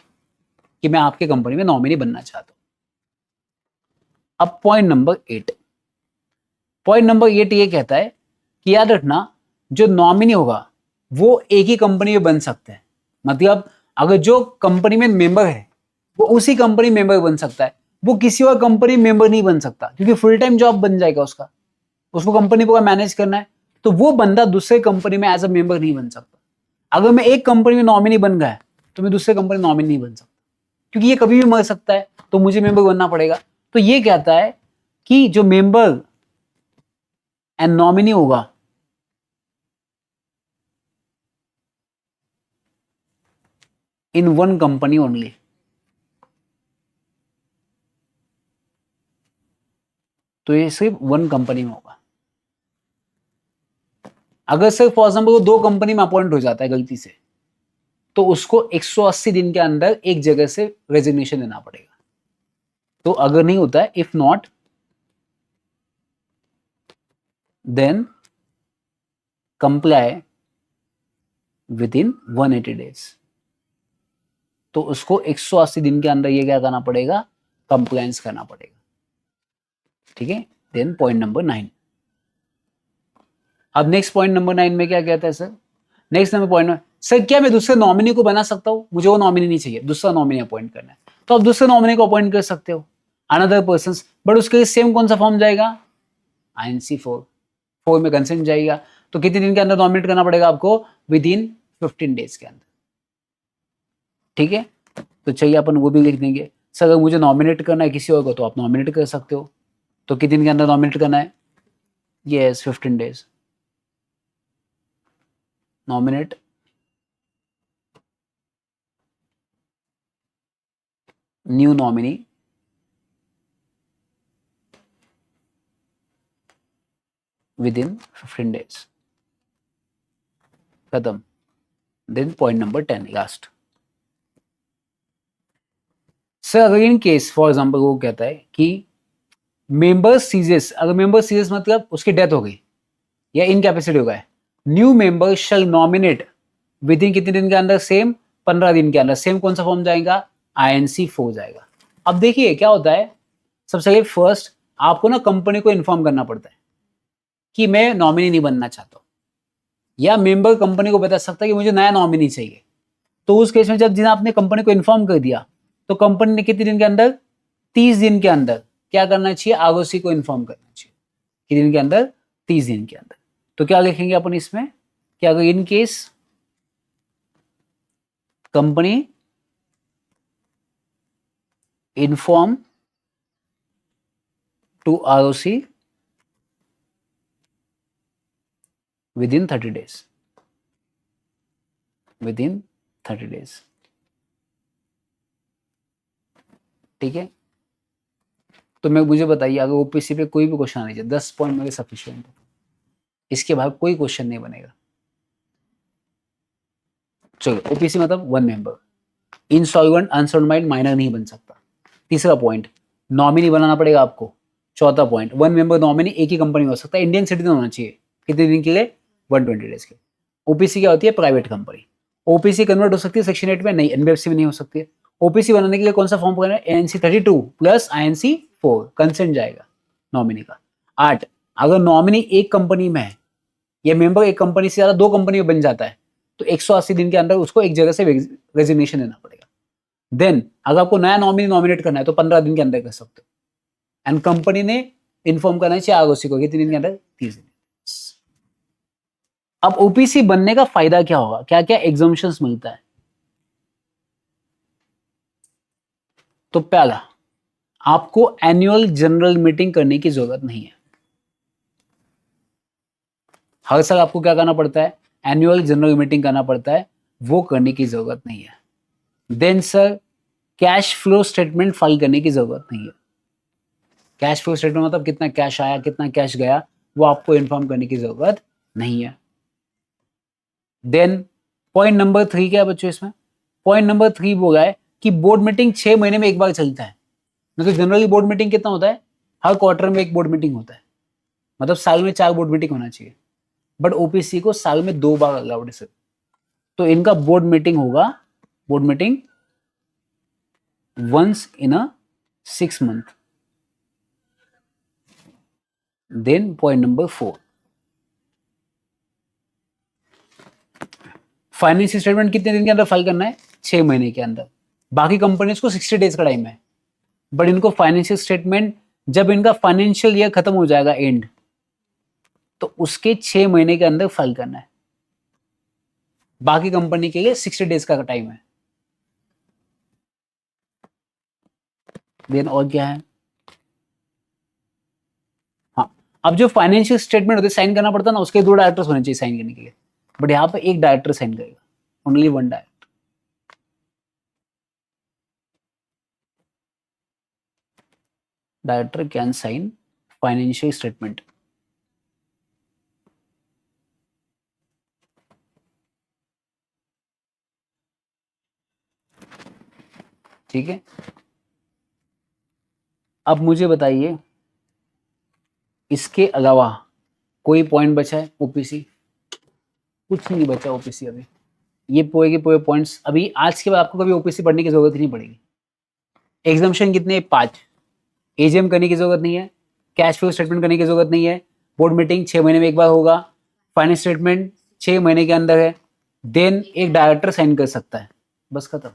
कि मैं आपके कंपनी में नॉमिनी बनना चाहता हूं। अब पॉइंट नंबर 8, पॉइंट नंबर 8 ये कहता है कि याद रखना, जो नॉमिनी होगा वो एक ही कंपनी में बन सकता है। मतलब अगर जो कंपनी में मेंबर है वो उसी कंपनी मेंबर बन सकता है, वो किसी और कंपनी मेंबर नहीं बन सकता, क्योंकि फुल टाइम जॉब बन जाएगा उसका, उसको कंपनी को मैनेज करना है, तो वो बंदा दूसरे कंपनी में एज अ मेंबर नहीं बन सकता। अगर मैं एक कंपनी में नॉमिनी बन गया तो मैं दूसरे कंपनी में नॉमिनी नहीं बन सकता, क्योंकि ये कभी भी मर सकता है, तो मुझे मेंबर बनना पड़ेगा। तो ये कहता है कि जो मेंबर एंड नॉमिनी होगा इन वन कंपनी ओनली, तो ये सिर्फ वन कंपनी में होगा। अगर सिर्फ फॉर एग्जाम्पल वो दो कंपनी में अपॉइंट हो जाता है गलती से, तो उसको 180 दिन के अंदर एक जगह से रेजिग्नेशन देना पड़ेगा। तो अगर नहीं होता है, if not then comply within 180 days, तो उसको 180 दिन के अंदर ये क्या करना पड़ेगा? कंप्लायंस करना पड़ेगा। ठीक है, देन पॉइंट नंबर 9। अब नेक्स्ट पॉइंट नंबर 9 में क्या कहता है सर? नेक्स्ट नंबर पॉइंट में, सर क्या मैं दूसरे नॉमिनी को बना सकता हूँ? मुझे वो नॉमिनी नहीं चाहिए, दूसरा नॉमिनी अपॉइंट करना है, तो आप दूसरे नॉमिनी को अपॉइंट कर सकते हो, अनदर पर्सन, बट उसके लिए सेम कौन सा फॉर्म जाएगा? INC 4 में कंसेंट जाएगा। तो कितने दिन के अंदर नॉमिनेट करना पड़ेगा आपको? विद इन 15 डेज के अंदर। ठीक है, तो चाहिए अपन वो भी लिख देंगे। सर अगर मुझे नॉमिनेट करना है किसी और को, तो आप नॉमिनेट कर सकते हो, तो कितने दिन के अंदर नॉमिनेट करना है? Yes, 15 days. Nominate new nominee within 15 days, खत्म। Then point number 10 last. Sir अगर इन केस फॉर एग्जांपल वो कहता है कि मेंबर सीजेस, अगर मेंबर सीजेस मतलब उसकी डेथ हो गई या इनकैपेसिटी हो गया, new member shall nominate within कितने दिन के अंदर? सेम 15 दिन के अंदर। सेम कौन सा फॉर्म जाएगा? INC 4 जाएगा। अब देखिए क्या होता है, सबसे पहले फर्स्ट आपको ना कंपनी को इन्फॉर्म करना पड़ता है कि मैं नॉमिनी नहीं बनना चाहता हूं, या मेंबर कंपनी को बता सकता है कि मुझे नया नॉमिनी चाहिए। तो उस केस में जब जिन्हें आपने कंपनी को इन्फॉर्म कर दिया, तो कंपनी ने कितने दिन के अंदर? 30 दिन के अंदर क्या करना चाहिए? ROC को इन्फॉर्म करना चाहिए। कितने दिन के अंदर? 30 दिन के अंदर। तो क्या लिखेंगे अपन इसमें कि अगर in case company inform to ROC within 30 days, within 30 days. ठीक है, तो मैं मुझे बताइए अगर OPC पे कोई भी क्वेश्चन आ लीजिए, 10 पॉइंट मेरे सफिशिएंट है, इसके बाद कोई क्वेश्चन नहीं बनेगा। चलो, OPC मतलब वन मेंबर, इंसॉल्वेंट अनसॉल्वेंट माइनर नहीं बन सकता। तीसरा पॉइंट, नॉमिनी बनाना पड़ेगा आपको। चौथा पॉइंट, वन मेंबर नॉमिनी एक ही कंपनी में हो सकता है, इंडियन सिटीजन होना चाहिए। कितने दिन के लिए? 120 डेज के। OPC क्या होती है? Private company. OPC कन्वर्ट हो सकती है सेक्शन 8 में? नहीं, NBFC में नहीं हो सकती है। OPC बनाने के लिए कौन सा फॉर्म करना है? NC 32 प्लस INC 4, कंसेंट जाएगा नॉमिनी का। 8, अगर नॉमिनी एक कंपनी में है या मेंबर एक कंपनी से ज्यादा 2 कंपनी में बन जाता है तो 180 दिन के अंदर उसको एक जगह से रेजिग्नेशन देना पड़ेगा। देन अगर आपको नया नॉमिनी नॉमिनेट करना है तो 15 दिन के अंदर कर सकते हो, एंड कंपनी ने इन्फॉर्म करना चाहिए आरओसी को कितने दिन के अंदर, 30 दिन। अब ओपीसी बनने का फायदा क्या होगा, क्या क्या एग्जम्पशंस मिलता है? तो पहला, आपको एनुअल जनरल मीटिंग करने की जरूरत नहीं है। हर साल आपको क्या करना पड़ता है, एनुअल जनरल मीटिंग करना पड़ता है, वो करने की जरूरत नहीं है। Then sir, cash flow statement file करने की जरूरत नहीं है। कैश फ्लो स्टेटमेंट मतलब कितना कैश आया कितना कैश गया, वो आपको इन्फॉर्म करने की जरूरत नहीं है। देन पॉइंट नंबर 3 क्या है बच्चों इसमें? पॉइंट नंबर 3 वो है कि बोर्ड मीटिंग 6 महीने में एक बार चलता है। मतलब जनरली बोर्ड मीटिंग कितना होता है, हर क्वार्टर में एक बोर्ड मीटिंग होता है, मतलब साल में 4 बोर्ड मीटिंग होना चाहिए, बट ओपीसी को साल में 2 बार अलाउड है सर। तो इनका बोर्ड मीटिंग होगा, board meeting once in a 6 month. Then point number 4, financial statement कितने दिन के अंदर फाइल करना है, 6 महीने के अंदर। बाकी कंपनीज को 60 डेज का टाइम है, बट इनको फाइनेंशियल स्टेटमेंट जब इनका फाइनेंशियल ईयर खत्म हो जाएगा एंड, तो उसके 6 महीने के अंदर फाइल करना है। बाकी कंपनी के लिए 60 डेज का टाइम है। देन और क्या है, हाँ, अब जो फाइनेंशियल स्टेटमेंट होते साइन करना पड़ता है ना, उसके 2 डायरेक्टर्स होने चाहिए साइन करने के लिए, बट यहाँ पे एक डायरेक्टर साइन करेगा, only 1 director. Director can sign financial statement. ठीक है, अब मुझे बताइए इसके अलावा कोई पॉइंट बचा है ओपीसी? कुछ नहीं बचा ओपीसी अभी। ये पूरे के पूरे पॉइंट्स, अभी आज के बाद आपको कभी ओपीसी पढ़ने की जरूरत ही नहीं पड़ेगी। एग्जामिशन कितने, 5। एजीएम करने की जरूरत नहीं है, कैश फ्लो स्टेटमेंट करने की जरूरत नहीं है, बोर्ड मीटिंग 6 महीने में एक बार होगा, फाइनेंस स्टेटमेंट 6 महीने के अंदर है, देन एक डायरेक्टर साइन कर सकता है, बस खत्म।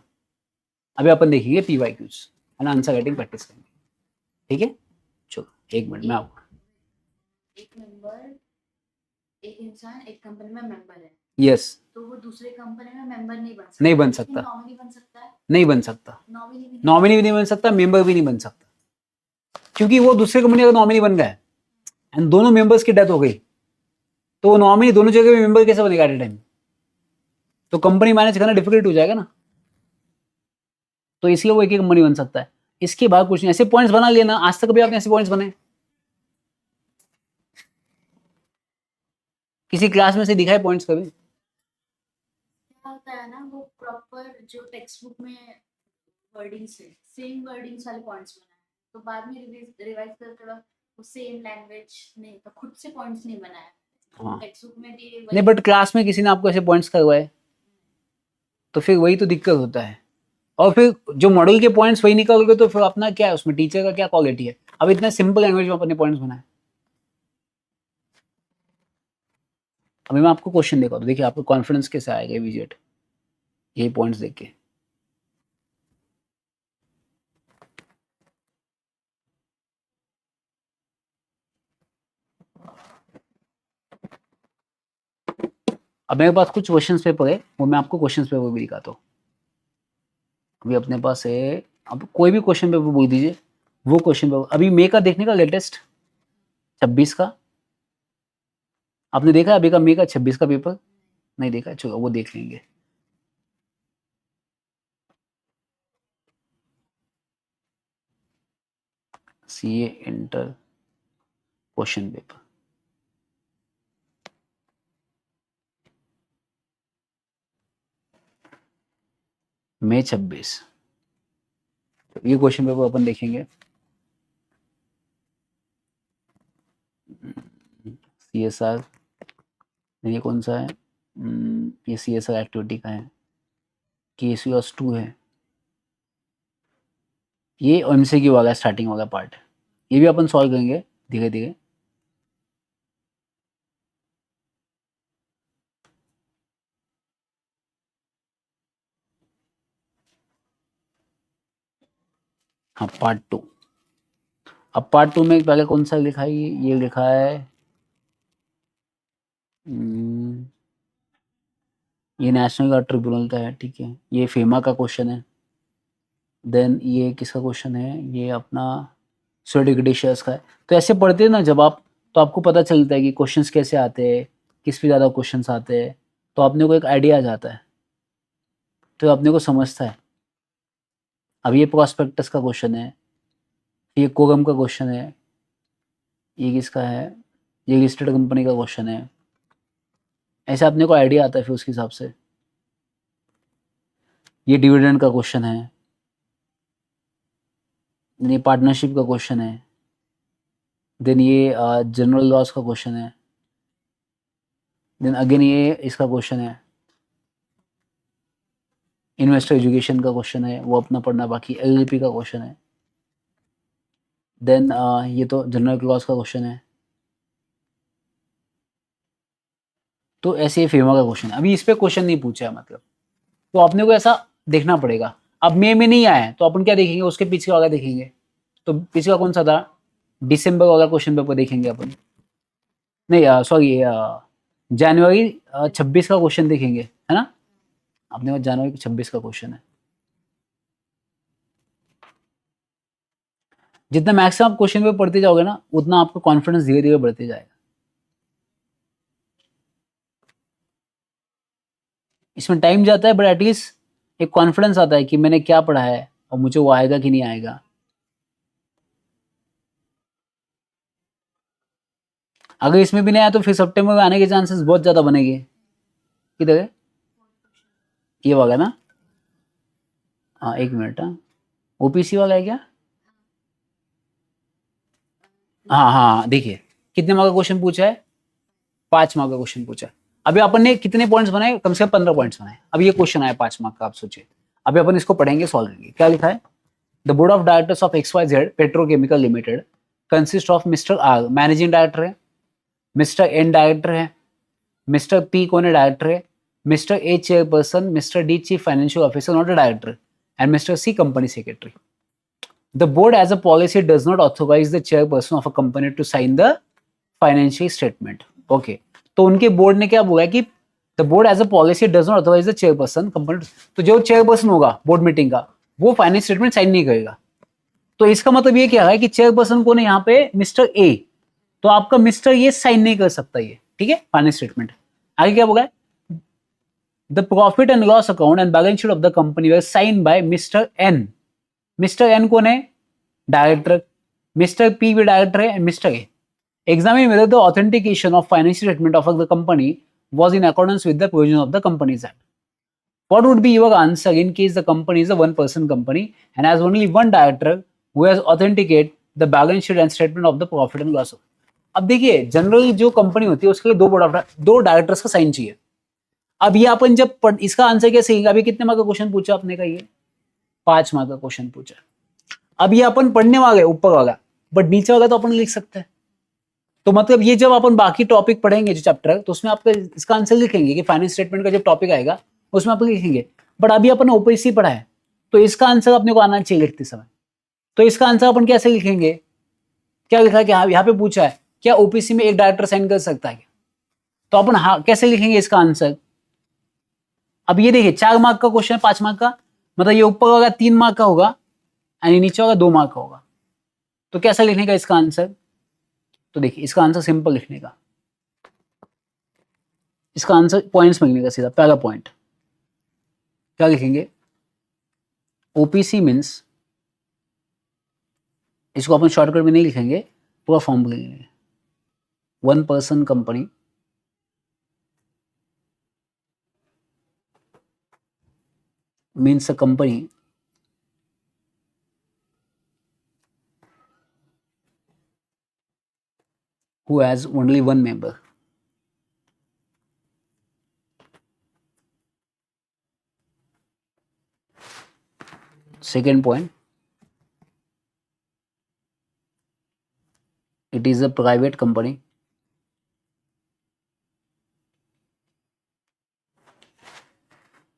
अभी अपन देखेंगे पीवाईक्यूज है ना, आंसर राइटिंग प्रैक्टिस करेंगे। ठीक है, चलो 1 मिनट में आपको, एक मेंबर, एक इंसान एक कंपनी में मेंबर है, यस, तो वो दूसरे कंपनी में मेंबर नहीं बन सकता। नहीं बन सकता, नॉमिनी बन सकता है, नहीं बन सकता, नॉमिनी नॉमिनी भी नहीं बन सकता, मेंबर भी नहीं बन सकता, क्योंकि वो दूसरे कंपनी का नॉमिनी बन गया एंड दोनों मेंबर्स की डेथ हो गई, तो वो नॉमिनी दोनों जगह में मेंबर कैसे बनेगा एट ए टाइम? तो कंपनी मैनेज करना डिफिकल्ट हो जाएगा ना, तो इसलिए वो एक ही कंपनी बन सकता है। इसके बाद कुछ नहीं, ऐसे पॉइंट्स बना लेना, आज तक कभी आपने ऐसे पॉइंट्स बनाए किसी क्लास में से दिखाए पॉइंट्स कभी? क्या होता है ना, वो प्रॉपर जो टेक्स्ट बुक में वर्डिंग्स है, सेम वर्डिंग्स वाले पॉइंट्स बनाए, तो बाद में रिवाइज करते वक्त वो सेम लैंग्वेज नहीं, तो खुद से पॉइंट्स नहीं बनाया। हाँ, टेक्स्ट बुक में भी नहीं, बट क्लास में किसी ने आपको ऐसे पॉइंट्स करवाए तो फिर वही तो दिक्कत होता है। और फिर जो मॉडल के पॉइंट्स वही निकलोगे तो फिर अपना क्या है उसमें, टीचर का क्या क्वालिटी है? अब इतना सिंपल लैंग्वेज में अपने पॉइंट्स बनाए। अभी मैं आपको क्वेश्चन देखा, तो देखिए आपको कॉन्फिडेंस कैसे आएगा इमीडिएट यही पॉइंट्स देख के। अब मेरे पास कुछ क्वेश्चन पेपर है, वो मैं आपको क्वेश्चन पेपर भी दिखाता हूँ। अभी अपने पास है, अब कोई भी क्वेश्चन पेपर बोल दीजिए, वो क्वेश्चन पेपर अभी मई का देखने का, लेटेस्ट 26 का आपने देखा अभी का, मई का 26 का पेपर नहीं देखा? चलो वो देख लेंगे। सीए इंटर क्वेश्चन पेपर, मई 26, ये क्वेश्चन पेपर अपन देखेंगे। सीएसआर, ये कौन सा है? ये सीएसआर एक्टिविटी का है, केसीएस 2 है, ये एमसीक्यू वाला स्टार्टिंग वाला पार्ट है, ये भी अपन सॉल्व करेंगे धीरे धीरे। हाँ पार्ट 2। अब पार्ट 2 में पहले कौन सा लिखा है, ये लिखा है ये नेशनल गार्ड ट्रिब्यूनल का है, ठीक है। ये फेमा का क्वेश्चन है। देन ये किसका क्वेश्चन है, ये अपना स्वेडिगडिशियस का है। तो ऐसे पढ़ते हैं ना जब आप, तो आपको पता चलता है कि क्वेश्चंस कैसे आते हैं, किस पे ज़्यादा क्वेश्चंस आते हैं, तो अपने को एक आइडिया आ जाता है, तो अपने को समझता है। अब ये प्रोस्पेक्टस का क्वेश्चन है, ये कोगम का क्वेश्चन है, ये किसका है, ये लिस्टेड कंपनी का क्वेश्चन है। ऐसे अपने को आइडिया आता है फिर उसके हिसाब से। ये डिविडेंड का क्वेश्चन है, ये पार्टनरशिप का क्वेश्चन है। देन ये जनरल लॉस का क्वेश्चन है। देन अगेन ये इसका क्वेश्चन है, इन्वेस्टर एजुकेशन का क्वेश्चन है, वो अपना पढ़ना बाकी। एलएलपी का क्वेश्चन है। देन ये तो जनरल क्लॉज का क्वेश्चन है। तो ऐसे ही फेमा का क्वेश्चन है। अभी इस पे क्वेश्चन नहीं पूछा है मतलब, तो अपने को ऐसा देखना पड़ेगा। अब मई में नहीं आया है तो अपन क्या देखेंगे, उसके पीछे वाला देखेंगे। तो पीछे का कौन सा था, दिसंबर वाला क्वेश्चन पेपर देखेंगे अपन। नहीं सॉरी, जनवरी 26 का क्वेश्चन देखेंगे, है ना। अपने पास जनवरी 26 का क्वेश्चन है। जितना मैक्सिमम आप क्वेश्चन पेपर पढ़ते जाओगे ना, उतना आपका कॉन्फिडेंस धीरे धीरे बढ़ते जाएगा। इसमें टाइम जाता है बट एटलीस्ट एक कॉन्फिडेंस आता है कि मैंने क्या पढ़ा है और मुझे वो आएगा कि नहीं आएगा। अगर इसमें भी नहीं आया तो फिर सितंबर में आने के चांसेस बहुत ज्यादा बनेंगे। किधर है, ये वाला ना। हाँ एक मिनट, हाँ ओपीसी वाला है क्या। हाँ हाँ देखिए, कितने मार्क का क्वेश्चन पूछा है, 5 मार्क का क्वेश्चन पूछा है। अभी अपन ने कितने पॉइंट्स बनाए, कम से कम 15 पॉइंट्स बनाए। अब ये क्वेश्चन आया 5 मार्क का, आप सोचिए। अभी अपन इसको पढ़ेंगे, सॉल्व करेंगे। क्या लिखा है, the board of directors of XYZ petrochemical limited consist of mister R managing director है, मिस्टर एन डायरेक्टर है, मिस्टर पी कौन है, डायरेक्टर है, mister A chairperson, mister D chief financial officer not a director, and mister C company secretary. The board as a policy does not authorize the chairperson of a company to sign the financial statement. Okay. तो उनके बोर्ड ने क्या बोला कि the board as a policy does not authorize the chairperson company. तो जो चेयरपर्सन होगा बोर्ड मीटिंग का, वो फाइनेंस स्टेटमेंट साइन नहीं करेगा। तो इसका मतलब ये क्या है कि चेयरपर्सन को ने यहाँ पे मिस्टर ए, तो आपका मिस्टर ये साइन नहीं कर सकता ये, ठीक है, फाइनेंस स्टेटमेंट। आगे क्या बोला, the profit and loss account and balance sheet of the company were sign by mister N. Mister N कौन है, डायरेक्टर, मिस्टर पी भी डायरेक्टर है, mister A examine whether the authentication of financial statement of the company was in accordance with the provision of the Companies Act. What would be your answer in case the company is a one-person company and has only one director who has authenticated the balance sheet and statement of the profit and loss? अब देखिए, जनरली जो कंपनी होती है उसके लिए दो डायरेक्टर्स का साइन चाहिए। अब ये अपन जब इसका आंसर कैसे देंगे, अभी कितने मार्क का क्वेश्चन पूछा आपने का, ये 5 मार्क का क्वेश्चन पूछा। अब ये अपन पढ़ने वाले ऊपर वाला, बट नीचे वाला तो अपन लिख सकते हैं। तो मतलब ये जब अपन बाकी टॉपिक पढ़ेंगे जो चैप्टर, तो उसमें आपका इसका आंसर लिखेंगे कि फाइनेंस स्टेटमेंट का जब टॉपिक आएगा उसमें आप लिखेंगे। बट अभी अपन ओपीसी पढ़ा है, तो इसका आंसर अपने को आना चाहिए लिखते समय। तो इसका आंसर अपन कैसे लिखेंगे, क्या लिखा है कि हाँ यहाँ पे पूछा है क्या ओपीसी में एक डायरेक्टर साइन कर सकता है क्या, तो अपन हाँ कैसे लिखेंगे इसका आंसर। अब ये देखिए 4 मार्क का क्वेश्चन है, 5 मार्क का, मतलब ये ऊपर वाला 3 मार्क का होगा और नीचे वाला 2 मार्क का होगा। तो कैसा लिखने का इसका आंसर, तो देखिए इसका आंसर सिंपल लिखने का, इसका आंसर पॉइंट्स में लिखने का सीधा। पहला पॉइंट क्या लिखेंगे, ओपीसी मीन्स, इसको अपन शॉर्टकट में नहीं लिखेंगे, पूरा फॉर्म लिखेंगे। One person company means a company who has only one member. Second point, it is a private company.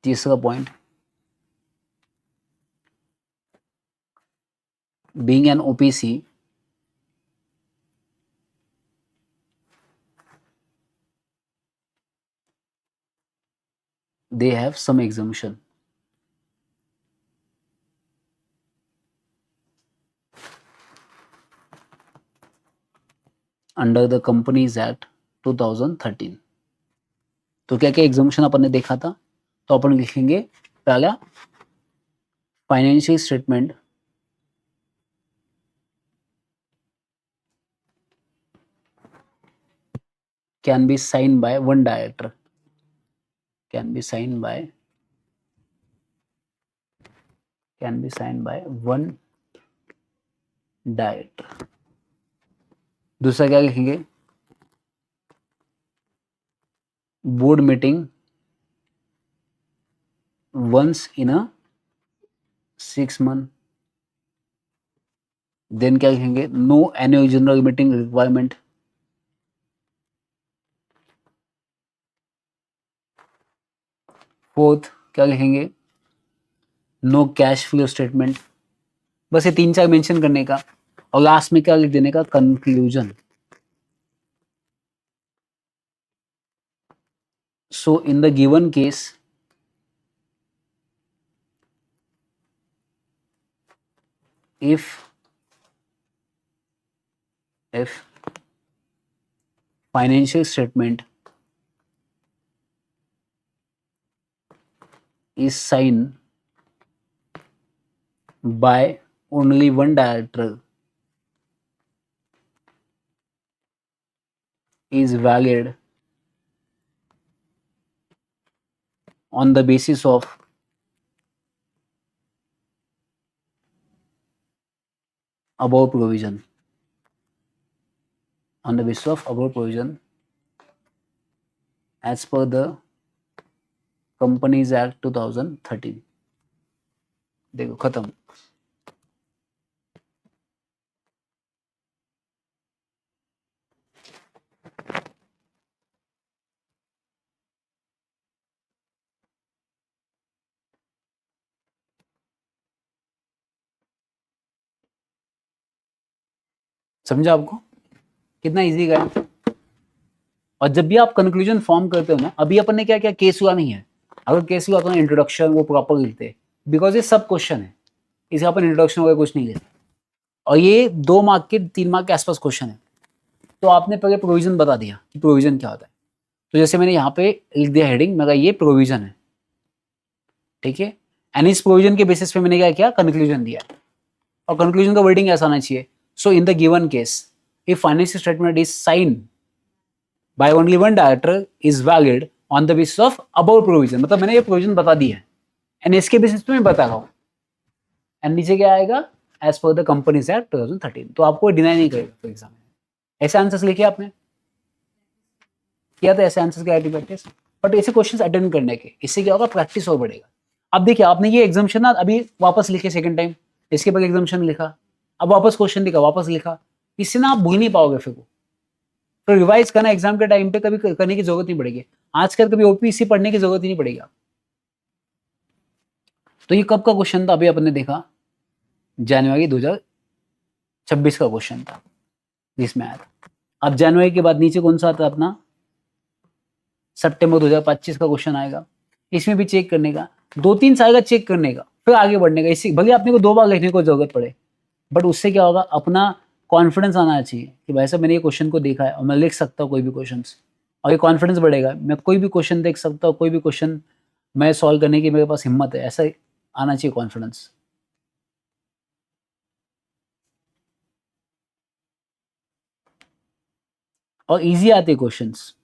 तीसरा point, being an OPC, they have some exemption. Under the Companies Act 2013. तो क्या क्या एग्जामिशन अपन ने देखा था? तो अपन लिखेंगे पहला financial statement can be signed by one director. Can be signed by one director. दूसरा क्या लिखेंगे? Board meeting once in a 6 month. Then क्या लिखेंगे? No annual general meeting requirement. Fourth क्या लिखेंगे? No cash flow statement. बस ये 3-4 मेंशन करने का और लास्ट में क्या लिख देने का? Conclusion. So in the given case if financial statement is signed by only one director, is valid on the basis of above provision. On the basis of above provision as per the Companies Act 2013. देखो खत्म. समझा आपको कितना इजी गया? और जब भी आप कंक्लूजन फॉर्म करते हो ना, अभी अपन ने क्या क्या केस हुआ नहीं है. अगर केस हुआ तो इंट्रोडक्शन वो प्रॉपर लिखते, बिकॉज ये सब क्वेश्चन है, इसे अपन इंट्रोडक्शन वगैरह कुछ नहीं लेते. और ये 2 मार्क के 3 मार्क के आसपास क्वेश्चन है. तो आपने पहले प्रोविजन बता दिया कि प्रोविजन क्या होता है. तो जैसे मैंने यहाँ पे लिख दिया हेडिंग, मैं कहा ये प्रोविजन है, ठीक है. एंड इस प्रोविजन के बेसिस पे मैंने क्या किया? कंक्लूजन दिया. और कंक्लूजन का वर्डिंग ऐसा आना चाहिए. So in the given case if financial statement is signed by only one director is valid on the basis of above provision. मतलब मैंने ये प्रोविजन बता दी है एंड इसके बेसिस पे मैं बता रहा हूँ. एंड नीचे क्या आएगा? As per the companies act 2013. तो आपको डिनाई नहीं करेगा तो एग्जाम में. ऐसे आंसर्स लिखे आपने किया था, ऐसे आंसर्स की प्रैक्टिस. बट ऐसे क्वेश्चंस अटेंड करने के, इससे क्या होगा? प्रैक्टिस और बढ़ेगा. अब देखिए आपने ये एग्जाम्शन ना अभी वापस लिखे सेकंड टाइम, इसके बाद एग्जाम्शन लिखा, अब वापस क्वेश्चन लिखा, वापस लिखा, इससे ना आप भूल नहीं पाओगे फिर को. तो रिवाइज करना एग्जाम के टाइम पे कभी करने की जरूरत नहीं पड़ेगी. आजकल कभी ओपीसी पढ़ने की जरूरत ही नहीं पड़ेगी. तो ये कब का क्वेश्चन था? अभी अपन ने देखा जनवरी 2026 का क्वेश्चन था जिसमें आया था. अब जनवरी के बाद नीचे कौन सा आता है अपना? सितंबर 2025 का क्वेश्चन आएगा. इसमें भी चेक करने का 2-3 साल का चेक करने का, फिर आगे बढ़ने का. इससे भले आपने को 2 बार लिखने को जरूरत पड़े, बट उससे क्या होगा? अपना कॉन्फिडेंस आना चाहिए कि भाई साहब मैंने ये क्वेश्चन को देखा है और मैं लिख सकता हूँ कोई भी क्वेश्चन. और ये कॉन्फिडेंस बढ़ेगा, मैं कोई भी क्वेश्चन देख सकता हूँ, कोई भी क्वेश्चन मैं सॉल्व करने की मेरे पास हिम्मत है, ऐसा आना चाहिए कॉन्फिडेंस. और इजी आते क्वेश्चंस,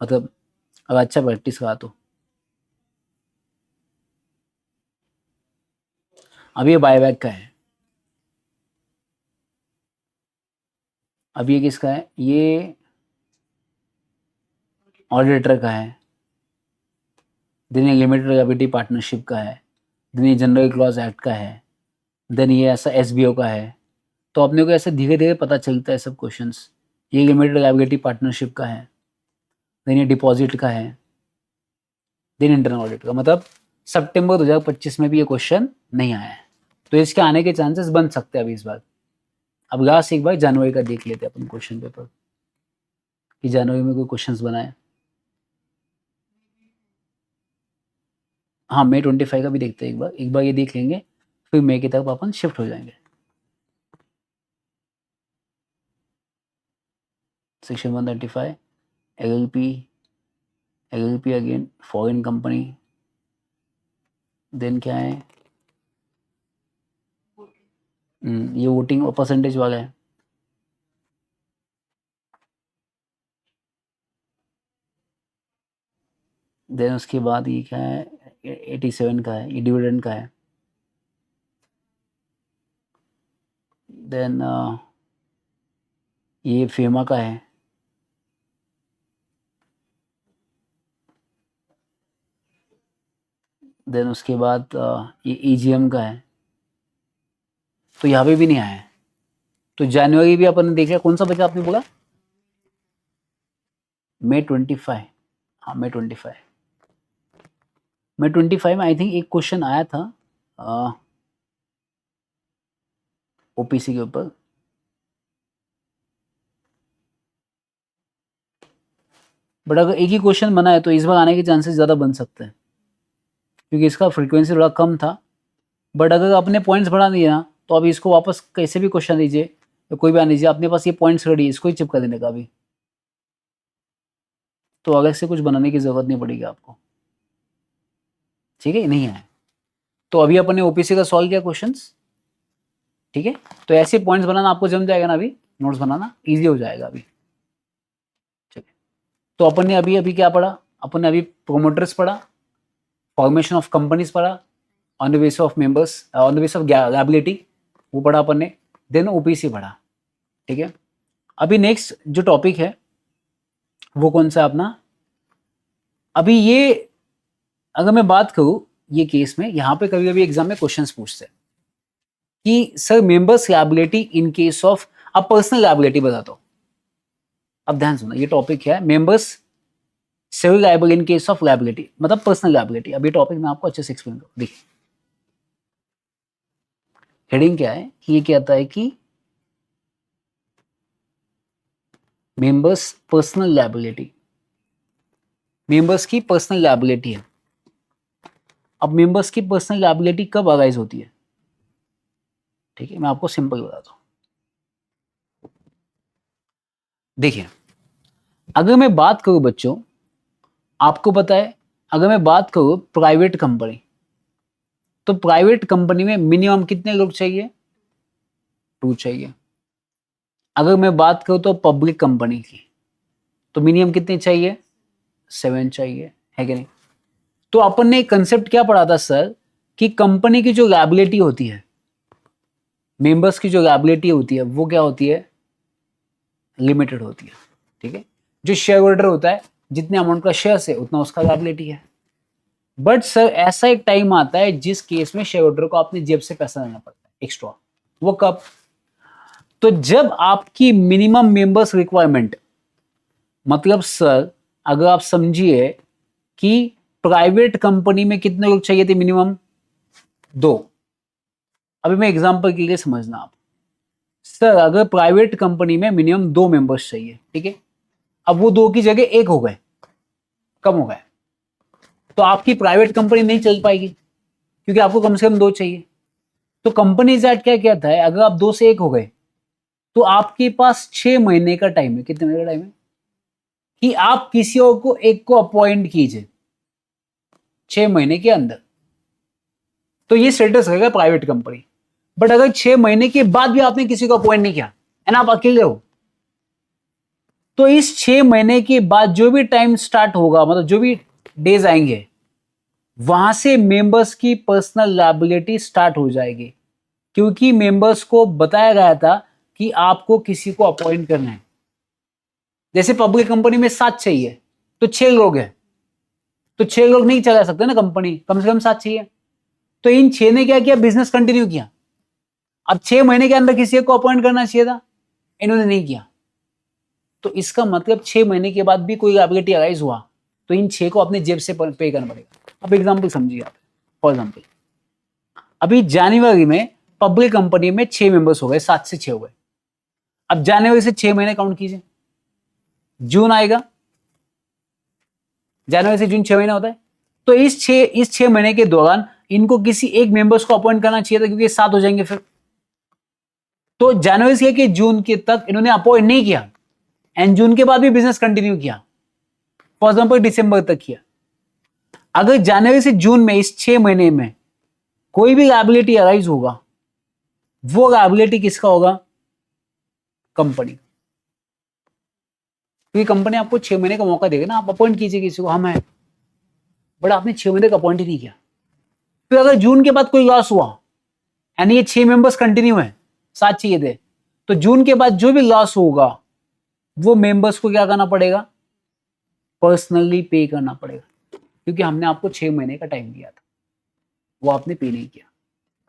मतलब अगर अच्छा प्रैक्टिस करा तो. अब ये बायबैक का है. अब ये किसका है? ये ऑडिटर का है. देन ये लिमिटेड लायबिलिटी पार्टनरशिप का है. देन ये जनरल क्लॉज एक्ट का है. देन ये ऐसा एसबीओ का है. तो अपने को ऐसे धीरे धीरे पता चलता है सब क्वेश्चंस. ये लिमिटेड लायबिलिटी पार्टनरशिप का है. देन ये डिपॉजिट का है. देन इंटरनल ऑडिट का. मतलब सितंबर 2025 में भी ये क्वेश्चन नहीं आया है. तो इसके आने के चांसेस बन सकते हैं अभी इस बार। अब लास्ट एक बार जनवरी का देख लेते हैं अपन क्वेश्चन पेपर कि जनवरी में कोई क्वेश्चंस बनाए। हाँ मई 25 का भी देखते हैं एक बार ये देख लेंगे, फिर मई की तरफ अपन शिफ्ट हो जाएंगे। Section 135 LLP again foreign company, then क्या है ये वोटिंग और परसेंटेज वाला है। देन उसके बाद ये क्या है 87 का है, ये डिविडेंड का है। देन ये फेमा का है। देन उसके बाद ये EGM का है। तो यहाँ पे भी नहीं आया है। तो जनवरी भी अपन ने देखा, कौन सा बचा आपने बोला मई 25। हाँ मई 25 में आई थिंक एक क्वेश्चन आया था OPC के ऊपर। बट अगर एक ही क्वेश्चन बना है तो इस बार आने के चांसेस ज़्यादा बन सकते हैं क्योंकि इसका फ्रीक्वेंसी थोड़ा कम था। बट अगर अपने पॉइंट्स बढ़ा दिए ना तो अभी इसको वापस कैसे भी क्वेश्चन दीजिए या कोई भी आने दीजिए, अपने पास ये पॉइंट्स रेडी है, इसको ही चिपका देने का अभी, तो अलग से कुछ बनाने की ज़रूरत नहीं पड़ेगी आपको। ठीक है, नहीं है तो अभी अपन ने OPC का सॉल्व किया क्वेश्चंस। ठीक है, तो ऐसे पॉइंट्स बनाना आपको जम जाएगा ना, अभी नोट्स बनाना इजी हो जाएगा अभी। ठीक है, तो अपन ने अभी क्या पढ़ा, अपन ने अभी प्रोमोटर्स पढ़ा, फॉर्मेशन ऑफ कंपनीज पढ़ा, on the basis of members, on the basis of liability वो पढ़ा अपन ने, देन OPC पढ़ा। ठीक है, अभी नेक्स्ट जो टॉपिक है वो कौन सा अपना, अभी ये अगर मैं बात करूं ये केस में, यहाँ पे कभी कभी एग्जाम में क्वेश्चंस पूछते हैं कि sir members liability in case of, अब पर्सनल लायबिलिटी बताता हूं। अब ध्यान सुनो, ये टॉपिक है members civil liable in case of liability, मतलब पर्सनल लायबिलिटी। अब ये टॉपिक मैं आपको अच्छे से एक्सप्लेन करूं। देखिए हेडिंग क्या है, ये कहता है कि मेंबर्स पर्सनल लायबिलिटी, मेंबर्स की पर्सनल लायबिलिटी है। अब मेंबर्स की पर्सनल लायबिलिटी कब अराइज होती है? ठीक है, मैं आपको सिंपल बताता हूं। देखिए अगर मैं बात करूं बच्चों, आपको पता है अगर मैं बात करूं प्राइवेट कंपनी, तो प्राइवेट कंपनी में मिनिमम कितने लोग चाहिए? 2 चाहिए। अगर मैं बात करूं तो पब्लिक कंपनी की, तो मिनिमम कितने चाहिए? 7 चाहिए, है कि नहीं? तो अपन ने कंसेप्ट क्या पढ़ा था सर कि कंपनी की जो लायबिलिटी होती है, मेंबर्स की जो लायबिलिटी होती है वो क्या होती है? लिमिटेड होती है। ठीक है, जो शेयर होल्डर होता है जितने अमाउंट का शेयर है उतना उसका लायबिलिटी है। बट सर ऐसा एक टाइम आता है जिस केस में शेयर होल्डर को अपनी जेब से पैसा देना पड़ता है एक्स्ट्रा। वो कब? तो जब आपकी मिनिमम मेंबर्स रिक्वायरमेंट, मतलब सर अगर आप समझिए कि प्राइवेट कंपनी में कितने लोग चाहिए थे मिनिमम? 2। अभी मैं एग्जांपल के लिए समझना आप, सर अगर प्राइवेट कंपनी में मिनिमम 2 मेंबर्स चाहिए, ठीक है, अब वो 2 की जगह 1 हो गए, कम हो गए, तो आपकी प्राइवेट कंपनी नहीं चल पाएगी क्योंकि आपको कम से कम 2 चाहिए। तो कंपनीज एक्ट क्या कहता है, अगर आप 2 से 1 हो गए तो आपके पास 6 महीने का टाइम है। कितने महीने का टाइम है कि आप किसी और को एक को अपॉइंट कीजिए 6 महीने के अंदर, तो ये स्टेटस रहेगा प्राइवेट कंपनी। बट अगर 6 महीने के बाद भी आपने किसी को अपॉइंट नहीं किया एंड आप अकेले हो, तो इस 6 महीने के बाद जो भी टाइम स्टार्ट होगा, मतलब जो भी डेज आएंगे, वहां से मेंबर्स की पर्सनल लायबिलिटी स्टार्ट हो जाएगी, क्योंकि मेंबर्स को बताया गया था कि आपको किसी को अपॉइंट करना है। जैसे पब्लिक कंपनी में 7 चाहिए तो 6 लोग हैं, तो 6 लोग नहीं चला सकते ना कंपनी, कम से कम 7 चाहिए। तो इन 6 ने क्या किया? बिजनेस कंटिन्यू किया। अब 6 महीने के अंदर किसी को अपॉइंट करना चाहिए था, इन्होंने नहीं किया, तो इसका मतलब 6 महीने के बाद भी कोई लायबिलिटी अराइज हुआ तो इन 6 को अपने जेब से पे करना पड़ेगा। अब एग्जाम्पल समझिए आप, फॉर एग्जाम्पल अभी जनवरी में पब्लिक कंपनी में 6 मेंबर्स हो गए, 7 से 6 हो गए। अब जनवरी से 6 महीने काउंट कीजिए, जून आएगा, जनवरी से जून 6 महीना होता है। तो इस 6 महीने के दौरान इनको किसी एक मेंबर्स को अपॉइंट करना चाहिए था, क्योंकि 7 हो जाएंगे फिर। तो जनवरी से लेकर जून के तक इन्होंने अपॉइंट नहीं किया, एंड जून के बाद भी बिजनेस कंटिन्यू किया, फॉर एग्जाम्पल दिसंबर तक किया। अगर जनवरी से जून में इस 6 महीने में कोई भी लायबिलिटी अराइज होगा, वो लायबिलिटी किसका होगा? कंपनी। क्योंकि कंपनी आपको 6 महीने का मौका देगा ना, आप अपॉइंट कीजिए किसी को, हम है, बट आपने 6 महीने का अपॉइंट ही नहीं किया। फिर अगर जून के बाद कोई लॉस हुआ, यानी ये 6 मेंबर्स कंटिन्यू है, 7 चाहिए थे, तो जून के बाद जो भी लॉस होगा वो मेंबर्स को क्या करना पड़ेगा? पर्सनली पे करना पड़ेगा, क्योंकि हमने आपको 6 महीने का टाइम दिया था, वो आपने पे नहीं किया।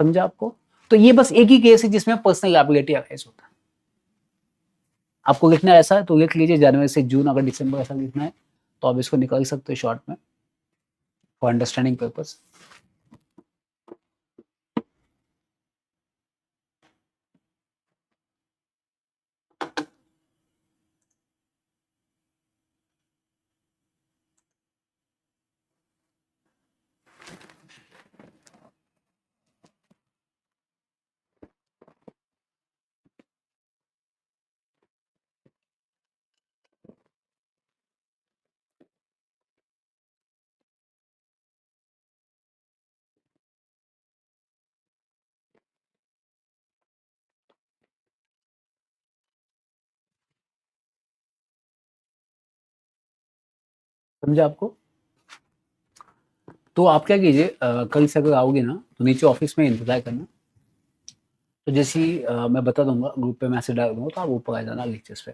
समझा आपको? तो ये बस एक ही केस है जिसमें पर्सनल लायबिलिटी अराइज होता है। आपको लिखना है ऐसा, तो लिख लीजिए जनवरी से जून, अगर दिसंबर ऐसा लिखना है तो आप इसको निकाल सकते हो शॉर्ट में, फॉर अंडरस्टैंडिंग पर्पस। समझा आपको? तो आप क्या कीजिए, कल से अगर आओगे ना तो नीचे ऑफिस में इंतजार करना, तो जैसे ही मैं बता दूंगा, ग्रुप पे मैसेज डाल दूंगा, तो आप ऊपर आ जाना लेक्चर्स पे।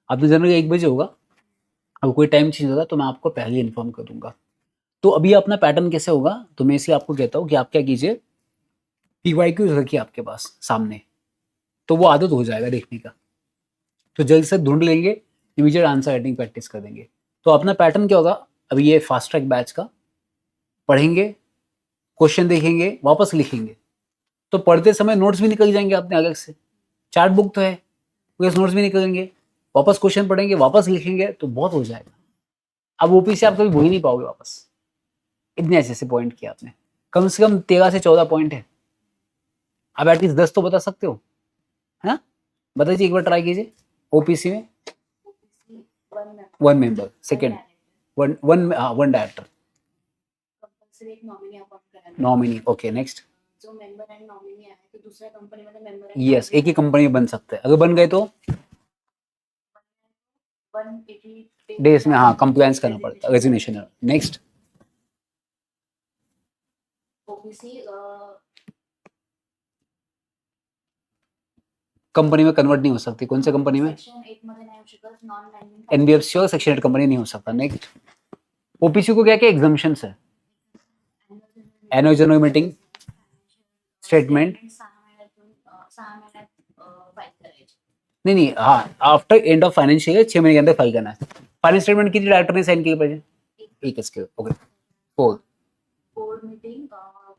आपकी जनरली 1 बजे होगा, अब कोई टाइम चेंज होगा तो मैं आपको पहले इन्फॉर्म कर दूंगा। तो अभी अपना पैटर्न कैसे होगा, तो मैं इसलिए आपको कहता हूँ कि आप क्या कीजिए, PYQ रखिए आपके पास सामने, तो वो आदत हो जाएगा देखने का, तो जल्द से ढूंढ लेंगे, इमीडिएट आंसर राइटिंग प्रैक्टिस कर देंगे। तो अपना पैटर्न क्या होगा, अभी ये फास्ट ट्रैक बैच का पढ़ेंगे, क्वेश्चन देखेंगे, वापस लिखेंगे। तो पढ़ते समय नोट्स भी निकल जाएंगे अपने अलग से, चार्ट बुक तो है, उस नोट्स भी निकलेंगे, वापस क्वेश्चन पढ़ेंगे, वापस लिखेंगे, तो बहुत हो जाएगा। अब ओपी से आप कभी भूल ही नहीं पाओगे वापस, इतने अच्छे से पॉइंट किया आपने। कम से कम 13 से 14 पॉइंट है, आप एटलीस्ट 10 तो बता सकते हो, है ना? बताइए, एक बार ट्राई कीजिए। ओपीसी में one member, second one director, compulsory एक नॉमिनी अपॉइंट करायला. Nominee, okay next. जो मेंबर एंड नॉमिनी आहे तो दुसऱ्या कंपनीमध्ये मेंबर यस, एक ही कंपनी बन सकते हैं, अगर बन गए तो 180 डेज में, हाँ, कंप्लायंस करना पड़ता है, रेजिग्नेशन। नेक्स्ट, ओबीसी कंपनी में कन्वर्ट नहीं हो सकती, कौन से कंपनी में? सेक्शन 8 मध्ये नाही होऊ शकत, नॉन बँकिंग एनबीएफसी और सेक्शन 8 कंपनी नहीं हो सकता। नेक्स्ट, ओपीसी को क्या क्या एग्जाम्पशंस है? एनुअल जनरल मीटिंग, स्टेटमेंट, 6 महिन्यात फाईल करायची. नहीं, हाँ, after end of financial year 6 महीने के अंदर फाइल करना है। फाइनेंस स्टेटमेंट कितने डायरेक्टर ने साइन किए पाहिजे? एक इसके, okay. 4 board meeting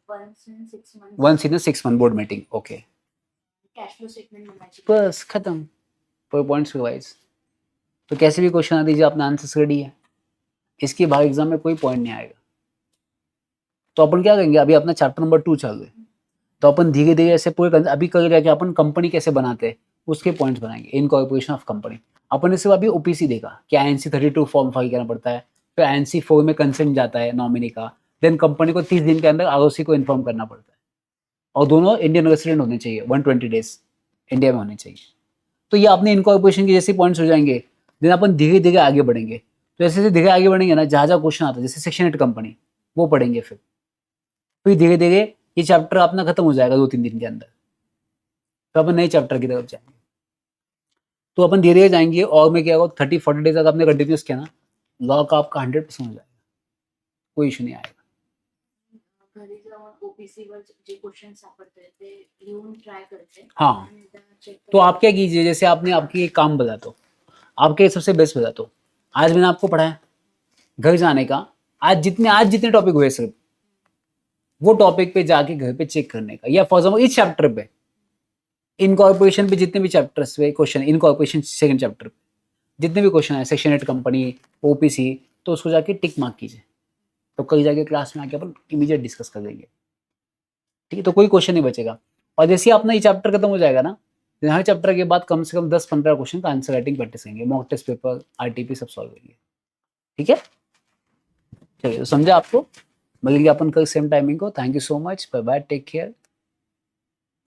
once in 6 months, once in 6 month board meeting, okay, cash flow statement बनवायची. बस खत्म, पर पॉइंट्स रिवाइज। तो कैसे भी क्वेश्चन आ दीजिए, अपना आंसर रेडी है, इसके बाद एग्जाम में कोई पॉइंट नहीं आएगा। तो अपन क्या करेंगे, अभी अपना चैप्टर नंबर 2 चल रहे, तो अपन धीरे धीरे ऐसे पूरे, अभी कल जाके अपन कंपनी कैसे बनाते हैं उसके पॉइंट्स बनाएंगे। इनकॉर्पोरेशन ऑफ कंपनी अपन ने सिर्फ अभी ओपीसी देखा कि INC 32 फॉर्म फाइल करना पड़ता है, फिर INC 4 में कंसेंट जाता है नॉमिनी का, देन कंपनी को 30 दिन के अंदर ROC को इन्फॉर्म करना पड़ता है, और दोनों इंडियन रेसिडेंट होने चाहिए, 120 डेज इंडिया में होने चाहिए। तो ये अपने इनकॉर्पोरेशन के जैसे पॉइंट्स हो जाएंगे, देन अपन धीरे धीरे आगे बढ़ेंगे। तो जैसे जैसे धीरे आगे बढ़ेंगे ना, जहाँ जहाँ क्वेश्चन आता है, जैसे सेक्शन 8 कंपनी, वो पढ़ेंगे, फिर धीरे धीरे ये चैप्टर अपना खत्म हो जाएगा 2-3 दिन के अंदर, तो अपन नए चैप्टर की तरफ जाएंगे। तो अपन धीरे धीरे जाएंगे, और मैं क्या होगा 30-40 डेज अगर आपने कंटिन्यूस किया ना, लॉ का आपका 100% हो जाएगा, कोई इशू नहीं आएगा। घरी जाऊन ओपीसी वर जे क्वेश्चन सापडते ते लिहून ट्राय करते. हाँ, आणि एकदा check तो आप क्या कीजिए, जैसे आपने आपकी एक काम बताता हूँ, आपके सबसे बेस्ट बताता हूँ। आज मैंने आपको पढ़ाया घर जाने का, आज जितने टॉपिक हुए सिर्फ वो टॉपिक पे जाके घर पे चेक करने का, या फॉर एग्जाम्पल इस चैप्टर पे इनकॉर्पोरेशन पे जितने भी चैप्टर्स पे क्वेश्चन, इनकॉर्पोरेशन सेकंड चैप्टर पे जितने भी क्वेश्चन है, सेक्शन 8 कंपनी, ओपीसी, तो उसको जाके टिक मार्क कीजिए, तो कल जाके क्लास में आके अपन इमीडिएट डिस्कस कर लेंगे, ठीक है। तो कोई क्वेश्चन नहीं बचेगा। और जैसे ही अपना ये चैप्टर खत्म हो जाएगा ना, हर चैप्टर के बाद कम से कम 10-15 क्वेश्चन का आंसर राइटिंग प्रैक्टिस करेंगे, मॉक टेस्ट पेपर, आरटीपी सब सॉल्व करेंगे, ठीक है। चलिए, तो समझा आपको? मिलेंगे अपन कल सेम टाइमिंग को। Thank you so much, bye bye, take care.